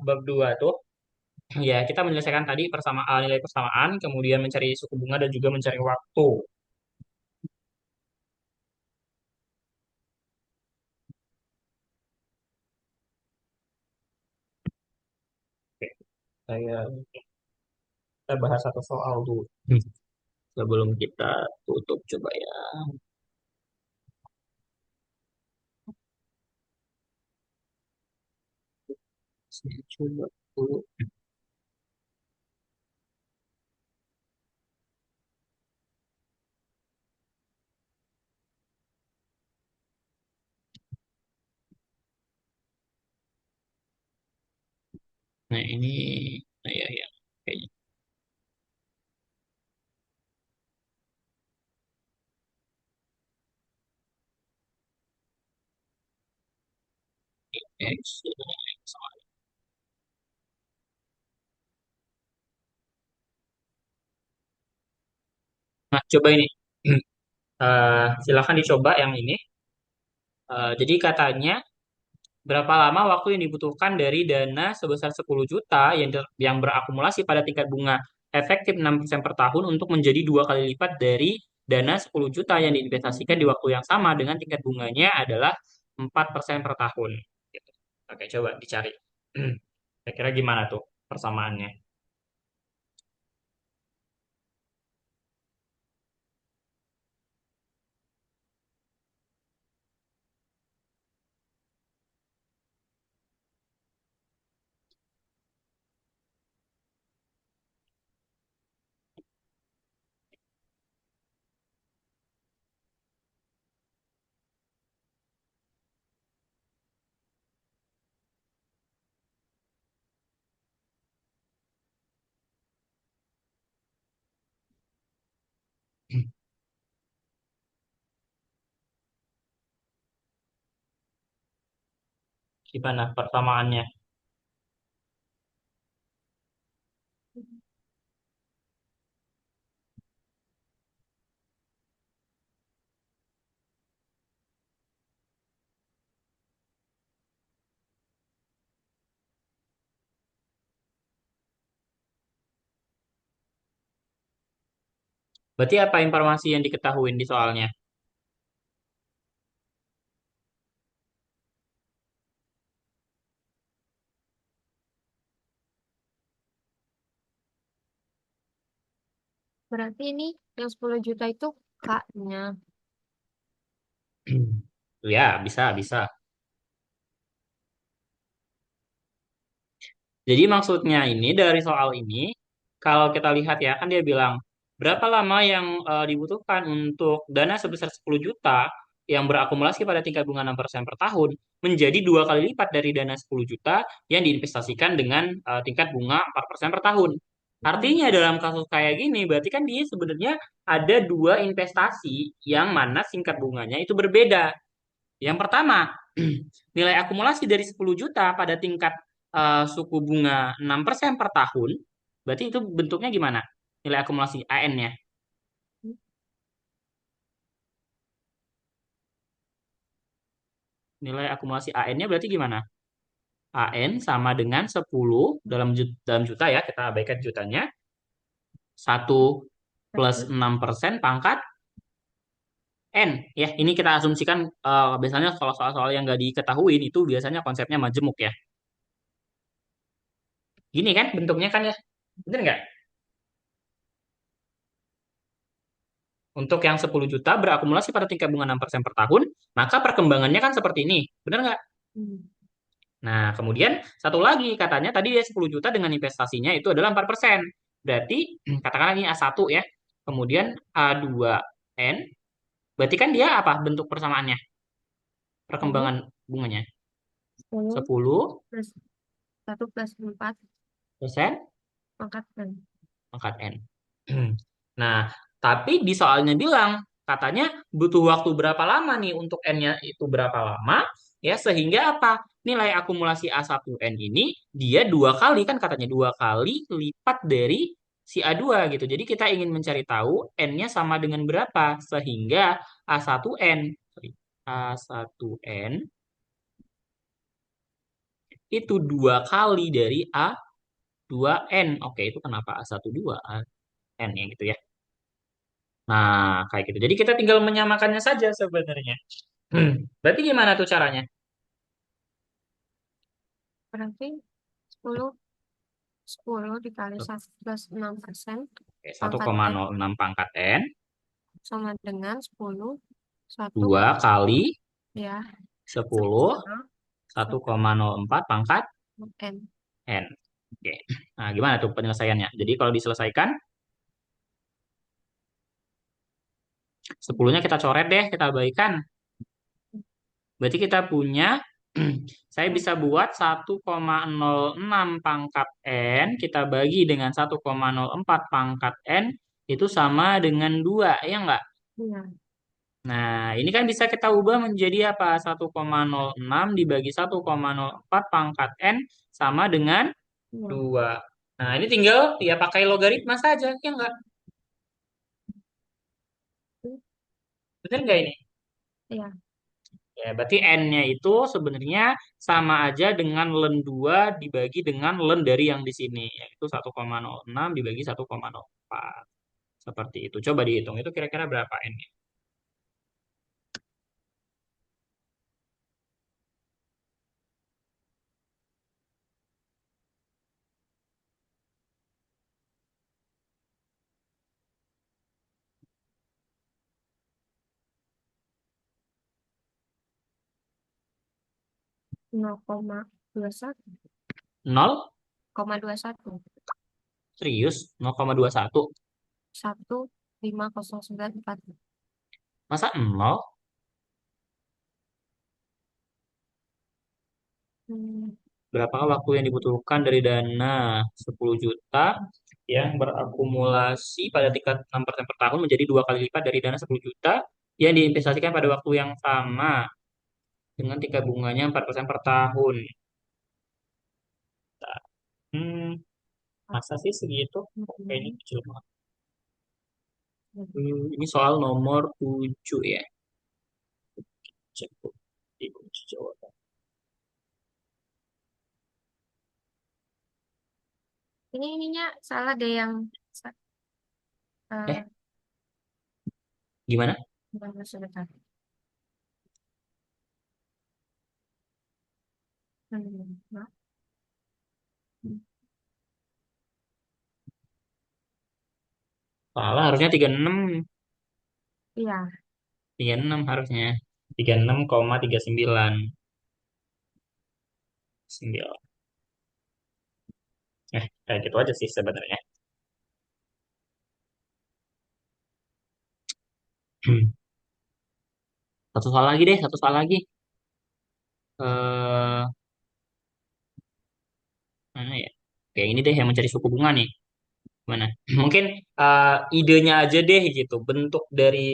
[SPEAKER 1] bab 2 tuh. Ya, kita menyelesaikan tadi nilai persamaan, kemudian mencari suku bunga dan juga mencari waktu. Oke, saya kita bahas satu soal dulu. Sebelum kita tutup coba ya. Saya coba dulu. Nah, ini nah, ya ya kayaknya X. Nah, coba ini. Silakan dicoba yang ini. Jadi katanya berapa lama waktu yang dibutuhkan dari dana sebesar 10 juta yang berakumulasi pada tingkat bunga efektif 6% per tahun untuk menjadi dua kali lipat dari dana 10 juta yang diinvestasikan di waktu yang sama dengan tingkat bunganya adalah 4% per tahun. Gitu. Oke, coba dicari. Kira-kira gimana tuh persamaannya? Gimana persamaannya? Berarti apa informasi yang diketahui di soalnya?
[SPEAKER 2] Berarti ini yang 10 juta itu K-nya.
[SPEAKER 1] Ya, bisa, bisa. Jadi maksudnya ini dari soal ini, kalau kita lihat ya, kan dia bilang, berapa lama yang dibutuhkan untuk dana sebesar 10 juta yang berakumulasi pada tingkat bunga 6% per tahun, menjadi dua kali lipat dari dana 10 juta yang diinvestasikan dengan tingkat bunga 4% per tahun.
[SPEAKER 2] Hmm.
[SPEAKER 1] Artinya dalam kasus kayak gini, berarti kan dia sebenarnya ada dua investasi yang mana tingkat bunganya itu berbeda. Yang pertama, nilai akumulasi dari 10 juta pada tingkat suku bunga 6% per tahun, berarti itu bentuknya gimana? Nilai akumulasi AN-nya. Nilai akumulasi AN-nya berarti gimana? AN sama dengan 10 dalam juta ya, kita abaikan jutanya. Satu plus
[SPEAKER 2] Berarti
[SPEAKER 1] 6% pangkat N. Ya, ini kita asumsikan biasanya kalau soal-soal yang nggak diketahui itu biasanya konsepnya majemuk ya. Gini kan bentuknya kan ya. Bener nggak? Untuk yang 10 juta berakumulasi pada tingkat bunga 6% per tahun, maka perkembangannya kan seperti ini. Benar nggak?
[SPEAKER 2] hmm.
[SPEAKER 1] Nah, kemudian satu lagi katanya tadi dia 10 juta dengan investasinya itu adalah 4%. Berarti katakanlah ini A1 ya. Kemudian A2N. Berarti kan dia apa bentuk persamaannya?
[SPEAKER 2] 10
[SPEAKER 1] Perkembangan bunganya.
[SPEAKER 2] 10
[SPEAKER 1] 10%
[SPEAKER 2] plus 1 plus 4 pangkat 6.
[SPEAKER 1] pangkat N. Nah, tapi di soalnya bilang katanya butuh waktu berapa lama nih untuk N-nya itu berapa lama ya sehingga apa? Nilai akumulasi A1N ini dia dua kali kan katanya dua kali lipat dari si A2 gitu. Jadi kita ingin mencari tahu N-nya sama dengan berapa sehingga A1N sorry, A1N itu dua kali dari A2N. Oke, itu kenapa A12 N ya gitu ya. Nah, kayak gitu. Jadi kita tinggal menyamakannya saja sebenarnya. Berarti gimana tuh caranya?
[SPEAKER 2] Berarti 10 10 dikali 1 plus 6%
[SPEAKER 1] Oke, satu
[SPEAKER 2] pangkat
[SPEAKER 1] koma
[SPEAKER 2] N
[SPEAKER 1] nol enam pangkat N,
[SPEAKER 2] sama dengan 10 1
[SPEAKER 1] 2 kali
[SPEAKER 2] ya
[SPEAKER 1] 10,
[SPEAKER 2] 10 1
[SPEAKER 1] 1,04 pangkat
[SPEAKER 2] N.
[SPEAKER 1] N. Oke. Nah, gimana tuh penyelesaiannya? Jadi kalau diselesaikan, 10-nya kita coret deh, kita abaikan. Berarti kita punya, saya bisa buat 1,06 pangkat N, kita bagi dengan 1,04 pangkat N, itu sama dengan 2, ya nggak?
[SPEAKER 2] Iya,
[SPEAKER 1] Nah, ini kan bisa kita ubah menjadi apa? 1,06 dibagi 1,04 pangkat N sama dengan
[SPEAKER 2] iya.
[SPEAKER 1] 2. Nah, ini tinggal ya pakai logaritma saja, ya nggak? Bener nggak ini?
[SPEAKER 2] Iya.
[SPEAKER 1] Ya, berarti N-nya itu sebenarnya sama aja dengan len 2 dibagi dengan len dari yang di sini, yaitu 1,06 dibagi 1,04. Seperti itu. Coba dihitung, itu kira-kira berapa N-nya?
[SPEAKER 2] 0,21
[SPEAKER 1] 0?
[SPEAKER 2] 0,21
[SPEAKER 1] Serius? 0,21?
[SPEAKER 2] 15094.
[SPEAKER 1] Masa 0?
[SPEAKER 2] Hmm.
[SPEAKER 1] Berapa waktu yang dibutuhkan dari dana 10 juta yang berakumulasi pada tingkat 6% per tahun menjadi dua kali lipat dari dana 10 juta yang diinvestasikan pada waktu yang sama dengan tingkat bunganya 4% per tahun. Hmm, masa sih segitu? Oke, ini kecil banget. Ini soal nomor 7 ya. Cek di kunci jawaban.
[SPEAKER 2] Ini ininya salah deh yang
[SPEAKER 1] Eh,
[SPEAKER 2] eh,
[SPEAKER 1] Gimana?
[SPEAKER 2] Tunggu sebentar. Hmm, nah,
[SPEAKER 1] Salah, harusnya 36.
[SPEAKER 2] iya,
[SPEAKER 1] 36 harusnya. 36,39. 9. Kayak gitu aja sih sebenarnya. Satu soal lagi deh, satu soal lagi. Eh, mana ya? Kayak ini deh yang mencari suku bunga nih. Mana? Mungkin idenya aja deh gitu. Bentuk dari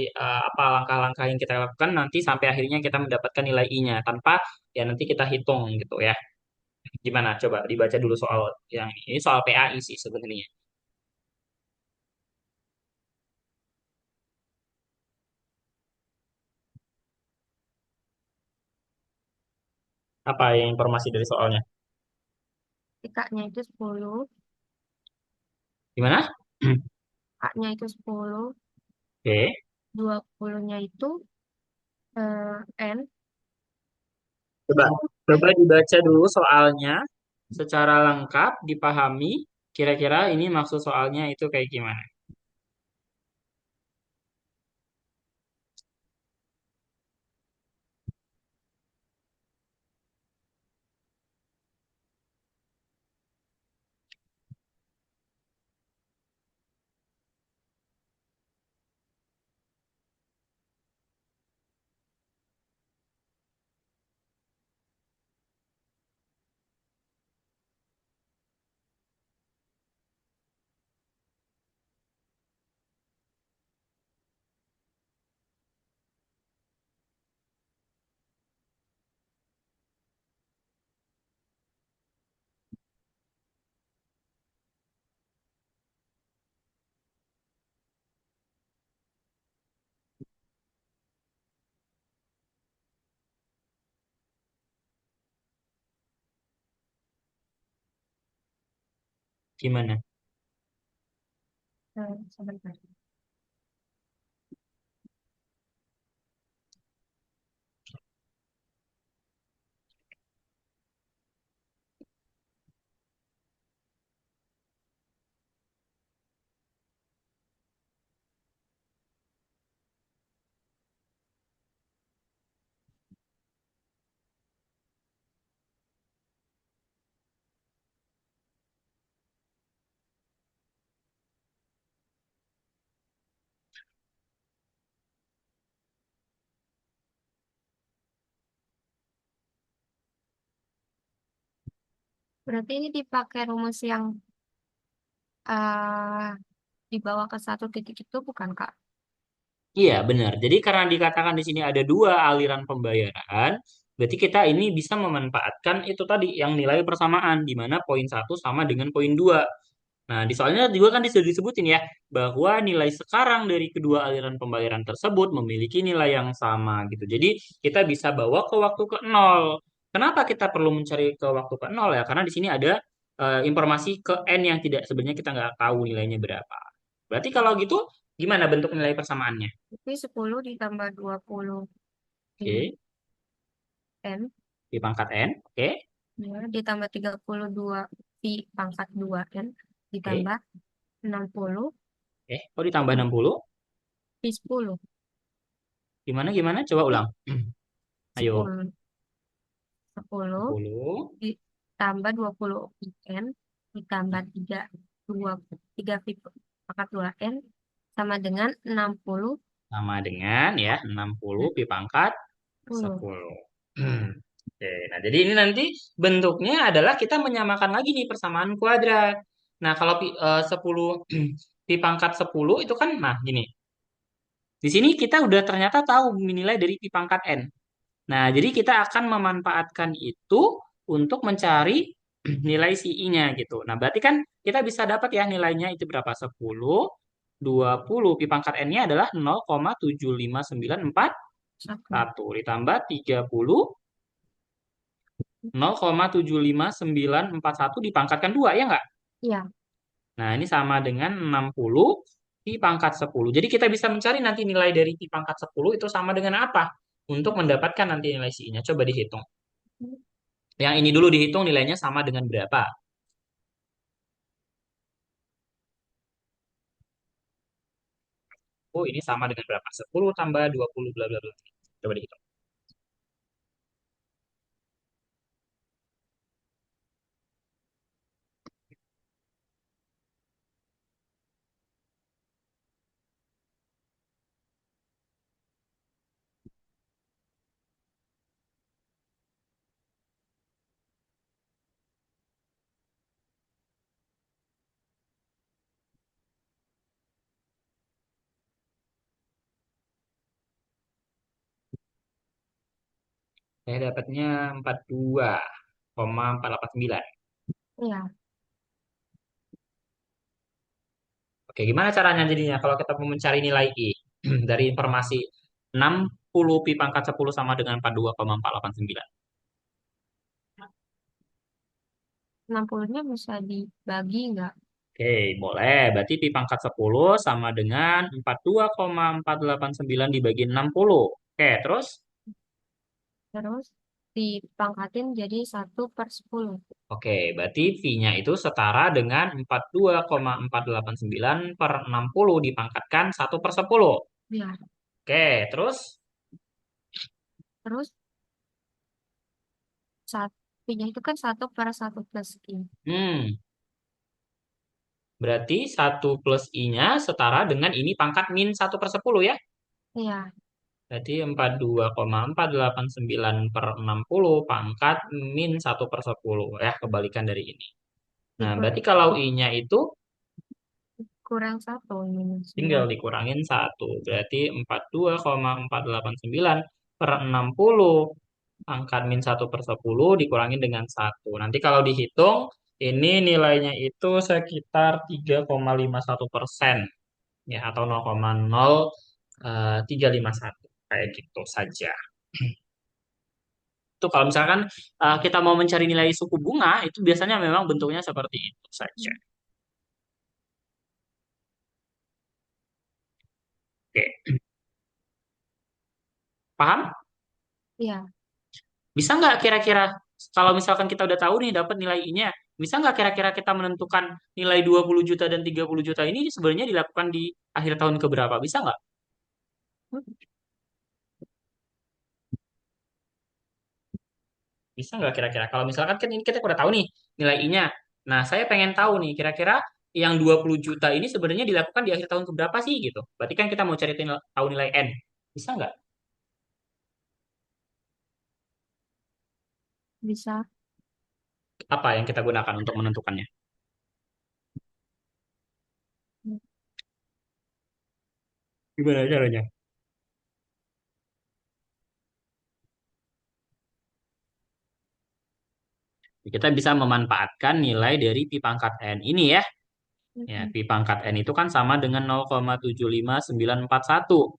[SPEAKER 1] apa langkah-langkah yang kita lakukan nanti sampai akhirnya kita mendapatkan nilai I-nya tanpa ya nanti kita hitung gitu ya. Gimana? Coba dibaca dulu soal yang ini. Ini soal PAI sih sebenarnya. Apa yang informasi dari soalnya?
[SPEAKER 2] K-nya itu 10,
[SPEAKER 1] Gimana?
[SPEAKER 2] A-nya itu 10,
[SPEAKER 1] Oke.
[SPEAKER 2] 20-nya itu N,
[SPEAKER 1] Coba,
[SPEAKER 2] eh,
[SPEAKER 1] coba dibaca dulu soalnya secara lengkap, dipahami. Kira-kira ini maksud soalnya itu kayak gimana? Gimana?
[SPEAKER 2] sebentar. Berarti ini dipakai rumus yang eh dibawa ke satu titik itu bukan, Kak?
[SPEAKER 1] Iya, benar. Jadi karena dikatakan di sini ada dua aliran pembayaran, berarti kita ini bisa memanfaatkan itu tadi yang nilai persamaan, di mana poin satu sama dengan poin 2. Nah, di soalnya juga kan sudah disebutin ya, bahwa nilai sekarang dari kedua aliran pembayaran tersebut memiliki nilai yang sama gitu. Jadi kita bisa bawa ke waktu ke nol. Kenapa kita perlu mencari ke waktu ke nol ya? Karena di sini ada informasi ke N yang tidak sebenarnya kita nggak tahu nilainya berapa. Berarti kalau gitu, gimana bentuk nilai persamaannya?
[SPEAKER 2] Tapi 10 ditambah 20 di
[SPEAKER 1] Oke,
[SPEAKER 2] N,
[SPEAKER 1] di pangkat N. Oke,
[SPEAKER 2] ya, ditambah 32 di pangkat 2 N,
[SPEAKER 1] oke.
[SPEAKER 2] ditambah 60
[SPEAKER 1] Oh ditambah 60.
[SPEAKER 2] di 10.
[SPEAKER 1] Gimana, gimana? Coba ulang. Ayo.
[SPEAKER 2] 10, 10
[SPEAKER 1] 60
[SPEAKER 2] ditambah 20 N, ditambah 3, 2, 3 V pangkat 2 N, sama dengan 60
[SPEAKER 1] sama dengan ya 60 pi pangkat
[SPEAKER 2] 10.
[SPEAKER 1] 10. Oke, nah jadi ini nanti bentuknya adalah kita menyamakan lagi nih persamaan kuadrat. Nah, kalau 10 pi pangkat 10 itu kan nah gini. Di sini kita udah ternyata tahu nilai dari pi pangkat n. Nah, jadi kita akan memanfaatkan itu untuk mencari nilai si I-nya gitu. Nah, berarti kan kita bisa dapat ya nilainya itu berapa? 10, 20 pi pangkat n-nya adalah 0,75941 ditambah 30 0,75941 dipangkatkan 2 ya nggak?
[SPEAKER 2] Iya,
[SPEAKER 1] Nah, ini sama dengan 60 Pi pangkat 10. Jadi kita bisa mencari nanti nilai dari Pi pangkat 10 itu sama dengan apa? Untuk mendapatkan nanti nilai Si-nya. Coba dihitung. Yang ini dulu dihitung nilainya sama dengan berapa? Oh, ini sama dengan berapa? 10 tambah 20 bla bla bla. Coba dihitung. Saya dapatnya 42,489.
[SPEAKER 2] Iya,
[SPEAKER 1] Oke, gimana caranya jadinya kalau kita mau mencari nilai I dari informasi 60 pi pangkat 10 sama dengan 42,489?
[SPEAKER 2] 60-nya bisa dibagi nggak?
[SPEAKER 1] Oke, boleh. Berarti pi pangkat 10 sama dengan 42,489 dibagi 60. Oke, terus?
[SPEAKER 2] Terus dipangkatin jadi 1/10.
[SPEAKER 1] Oke, berarti V-nya itu setara dengan 42,489 per 60 dipangkatkan 1/10.
[SPEAKER 2] Ya,
[SPEAKER 1] Oke, terus?
[SPEAKER 2] terus satunya itu kan 1/1 plus I.
[SPEAKER 1] Hmm, berarti 1 plus I-nya setara dengan ini pangkat min 1/10 ya?
[SPEAKER 2] Iya,
[SPEAKER 1] Berarti 42,489 per 60 pangkat min 1/10. Ya, kebalikan dari ini. Nah,
[SPEAKER 2] dikur
[SPEAKER 1] berarti kalau I-nya itu
[SPEAKER 2] kurang satu minusnya.
[SPEAKER 1] tinggal dikurangin 1. Berarti 42,489 per 60 pangkat min 1/10 dikurangin dengan 1. Nanti kalau dihitung, ini nilainya itu sekitar 3,51%. Ya, atau 0,0351. Kayak gitu saja. Itu kalau misalkan kita mau mencari nilai suku bunga, itu biasanya memang bentuknya seperti itu saja. Oke, paham?
[SPEAKER 2] Iya,
[SPEAKER 1] Bisa nggak kira-kira kalau misalkan kita udah tahu nih dapat nilai I-nya, bisa nggak kira-kira kita menentukan nilai 20 juta dan 30 juta ini sebenarnya dilakukan di akhir tahun keberapa? Bisa nggak? Bisa nggak kira-kira? Kalau misalkan kan ini kita udah tahu nih nilai I-nya. Nah, saya pengen tahu nih kira-kira yang 20 juta ini sebenarnya dilakukan di akhir tahun keberapa sih gitu. Berarti kan kita mau cari tahu nilai N. Bisa nggak?
[SPEAKER 2] bisa.
[SPEAKER 1] Apa yang kita gunakan untuk menentukannya? Gimana caranya? Kita bisa memanfaatkan nilai dari pi pangkat N ini ya. Ya,
[SPEAKER 2] Mm-mm.
[SPEAKER 1] pi pangkat N itu kan sama dengan 0,75941.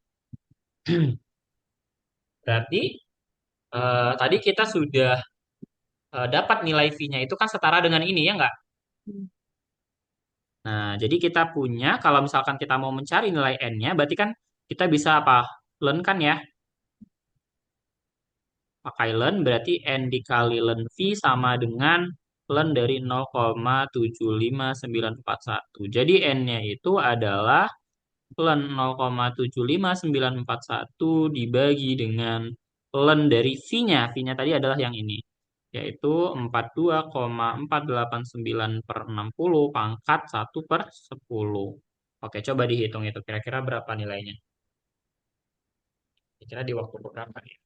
[SPEAKER 1] Berarti tadi kita sudah dapat nilai V-nya itu kan setara dengan ini ya nggak? Nah, jadi kita punya, kalau misalkan kita mau mencari nilai N-nya, berarti kan kita bisa apa? Ln kan ya? Pakai ln, berarti N dikali ln V sama dengan ln dari 0,75941. Jadi N-nya itu adalah ln 0,75941 dibagi dengan ln dari V-nya. V-nya tadi adalah yang ini, yaitu 42,489 per 60 pangkat 1/10. Oke, coba dihitung itu. Kira-kira berapa nilainya? Kira-kira di waktu berapa ya?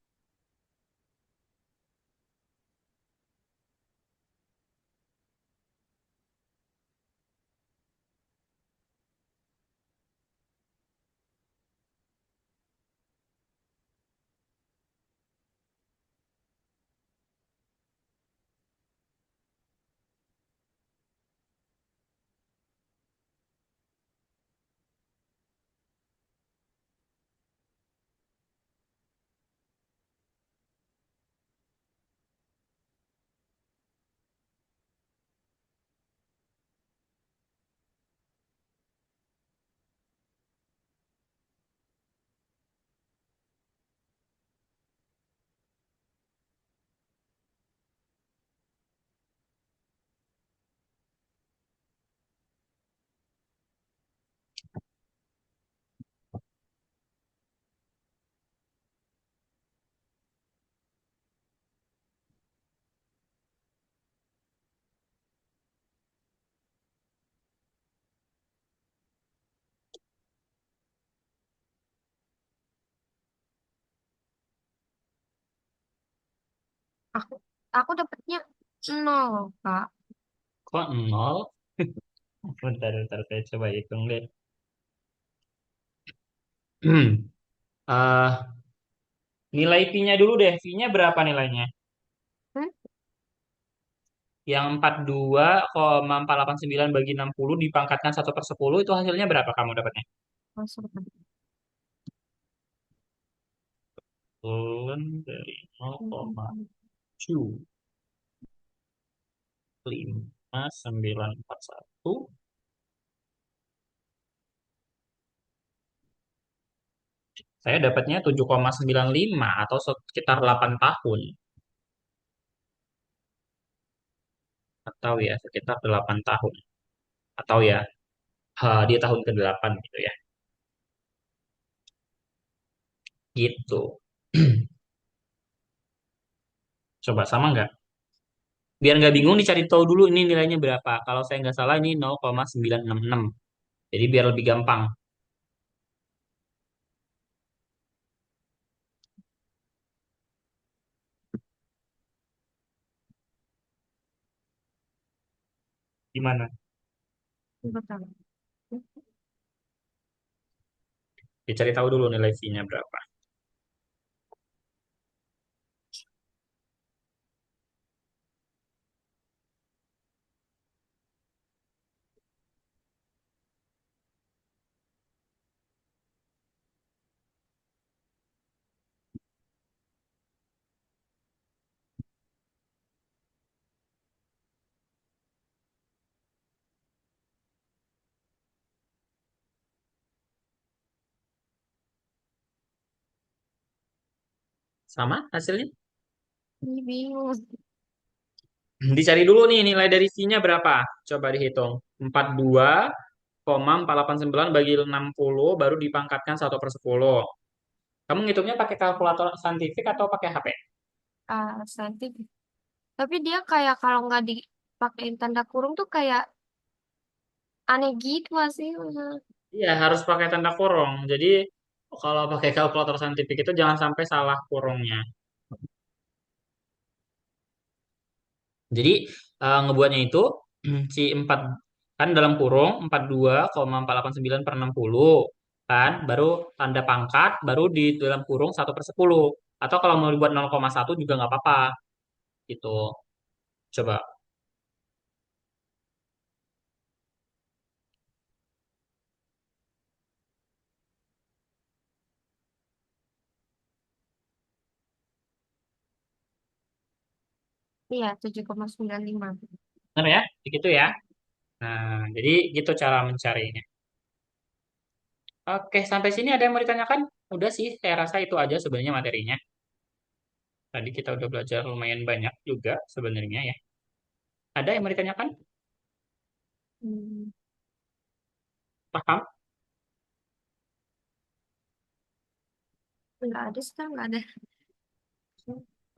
[SPEAKER 2] Aku aku dapatnya nol, Kak.
[SPEAKER 1] Kok nol? Bentar, bentar, saya coba hitung deh. Eh, nilai fee-nya dulu deh. Fee-nya berapa nilainya?
[SPEAKER 2] Hmm?
[SPEAKER 1] Yang 42,489 bagi 60 dipangkatkan 1/10 itu hasilnya berapa kamu dapatnya?
[SPEAKER 2] Masuk.
[SPEAKER 1] Turun dari 0,75941. Saya dapatnya 7,95 atau sekitar 8 tahun. Atau ya sekitar 8 tahun. Atau ya di tahun ke-8 gitu ya. Gitu. Coba sama nggak? Biar nggak bingung dicari tahu dulu ini nilainya berapa. Kalau saya nggak salah ini 0,966. Jadi biar lebih gampang. Gimana?
[SPEAKER 2] Betul.
[SPEAKER 1] Dicari tahu dulu nilai fee-nya berapa. Sama hasilnya?
[SPEAKER 2] Ini bingung.
[SPEAKER 1] Dicari dulu nih nilai dari fee-nya berapa. Coba dihitung. 42,489 bagi 60 baru dipangkatkan 1/10. Kamu ngitungnya pakai kalkulator saintifik atau pakai HP?
[SPEAKER 2] Santai. Tapi dia kayak kalau nggak dipakein tanda kurung tuh kayak aneh gitu gak sih?
[SPEAKER 1] Iya, harus pakai tanda kurung. Jadi kalau pakai kalkulator saintifik itu jangan sampai salah kurungnya. Jadi ngebuatnya itu si 4 kan dalam kurung 42,489 per 60 kan, baru tanda pangkat, baru di dalam kurung 1/10. Atau kalau mau dibuat 0,1 juga nggak apa-apa gitu. Coba.
[SPEAKER 2] Iya, 7,95.
[SPEAKER 1] Benar ya? Begitu ya. Nah, jadi gitu cara mencarinya. Oke, sampai sini ada yang mau ditanyakan? Udah sih, saya rasa itu aja sebenarnya materinya. Tadi kita udah belajar lumayan banyak juga sebenarnya ya. Ada yang mau ditanyakan?
[SPEAKER 2] Hmm,
[SPEAKER 1] Paham?
[SPEAKER 2] nggak ada sih, nggak ada.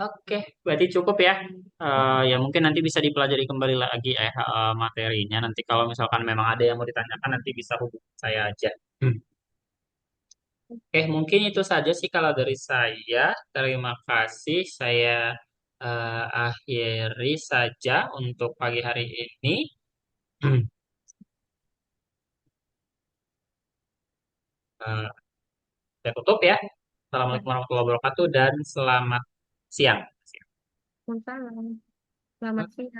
[SPEAKER 1] Oke, berarti cukup ya. Ya mungkin nanti bisa dipelajari kembali lagi materinya. Nanti kalau misalkan memang ada yang mau ditanyakan nanti bisa hubungi saya aja. Oke, mungkin itu saja sih kalau dari saya. Terima kasih. Saya akhiri saja untuk pagi hari ini. Eh, saya tutup ya.
[SPEAKER 2] Ya,
[SPEAKER 1] Assalamualaikum warahmatullahi wabarakatuh dan selamat siang.
[SPEAKER 2] selamat siang.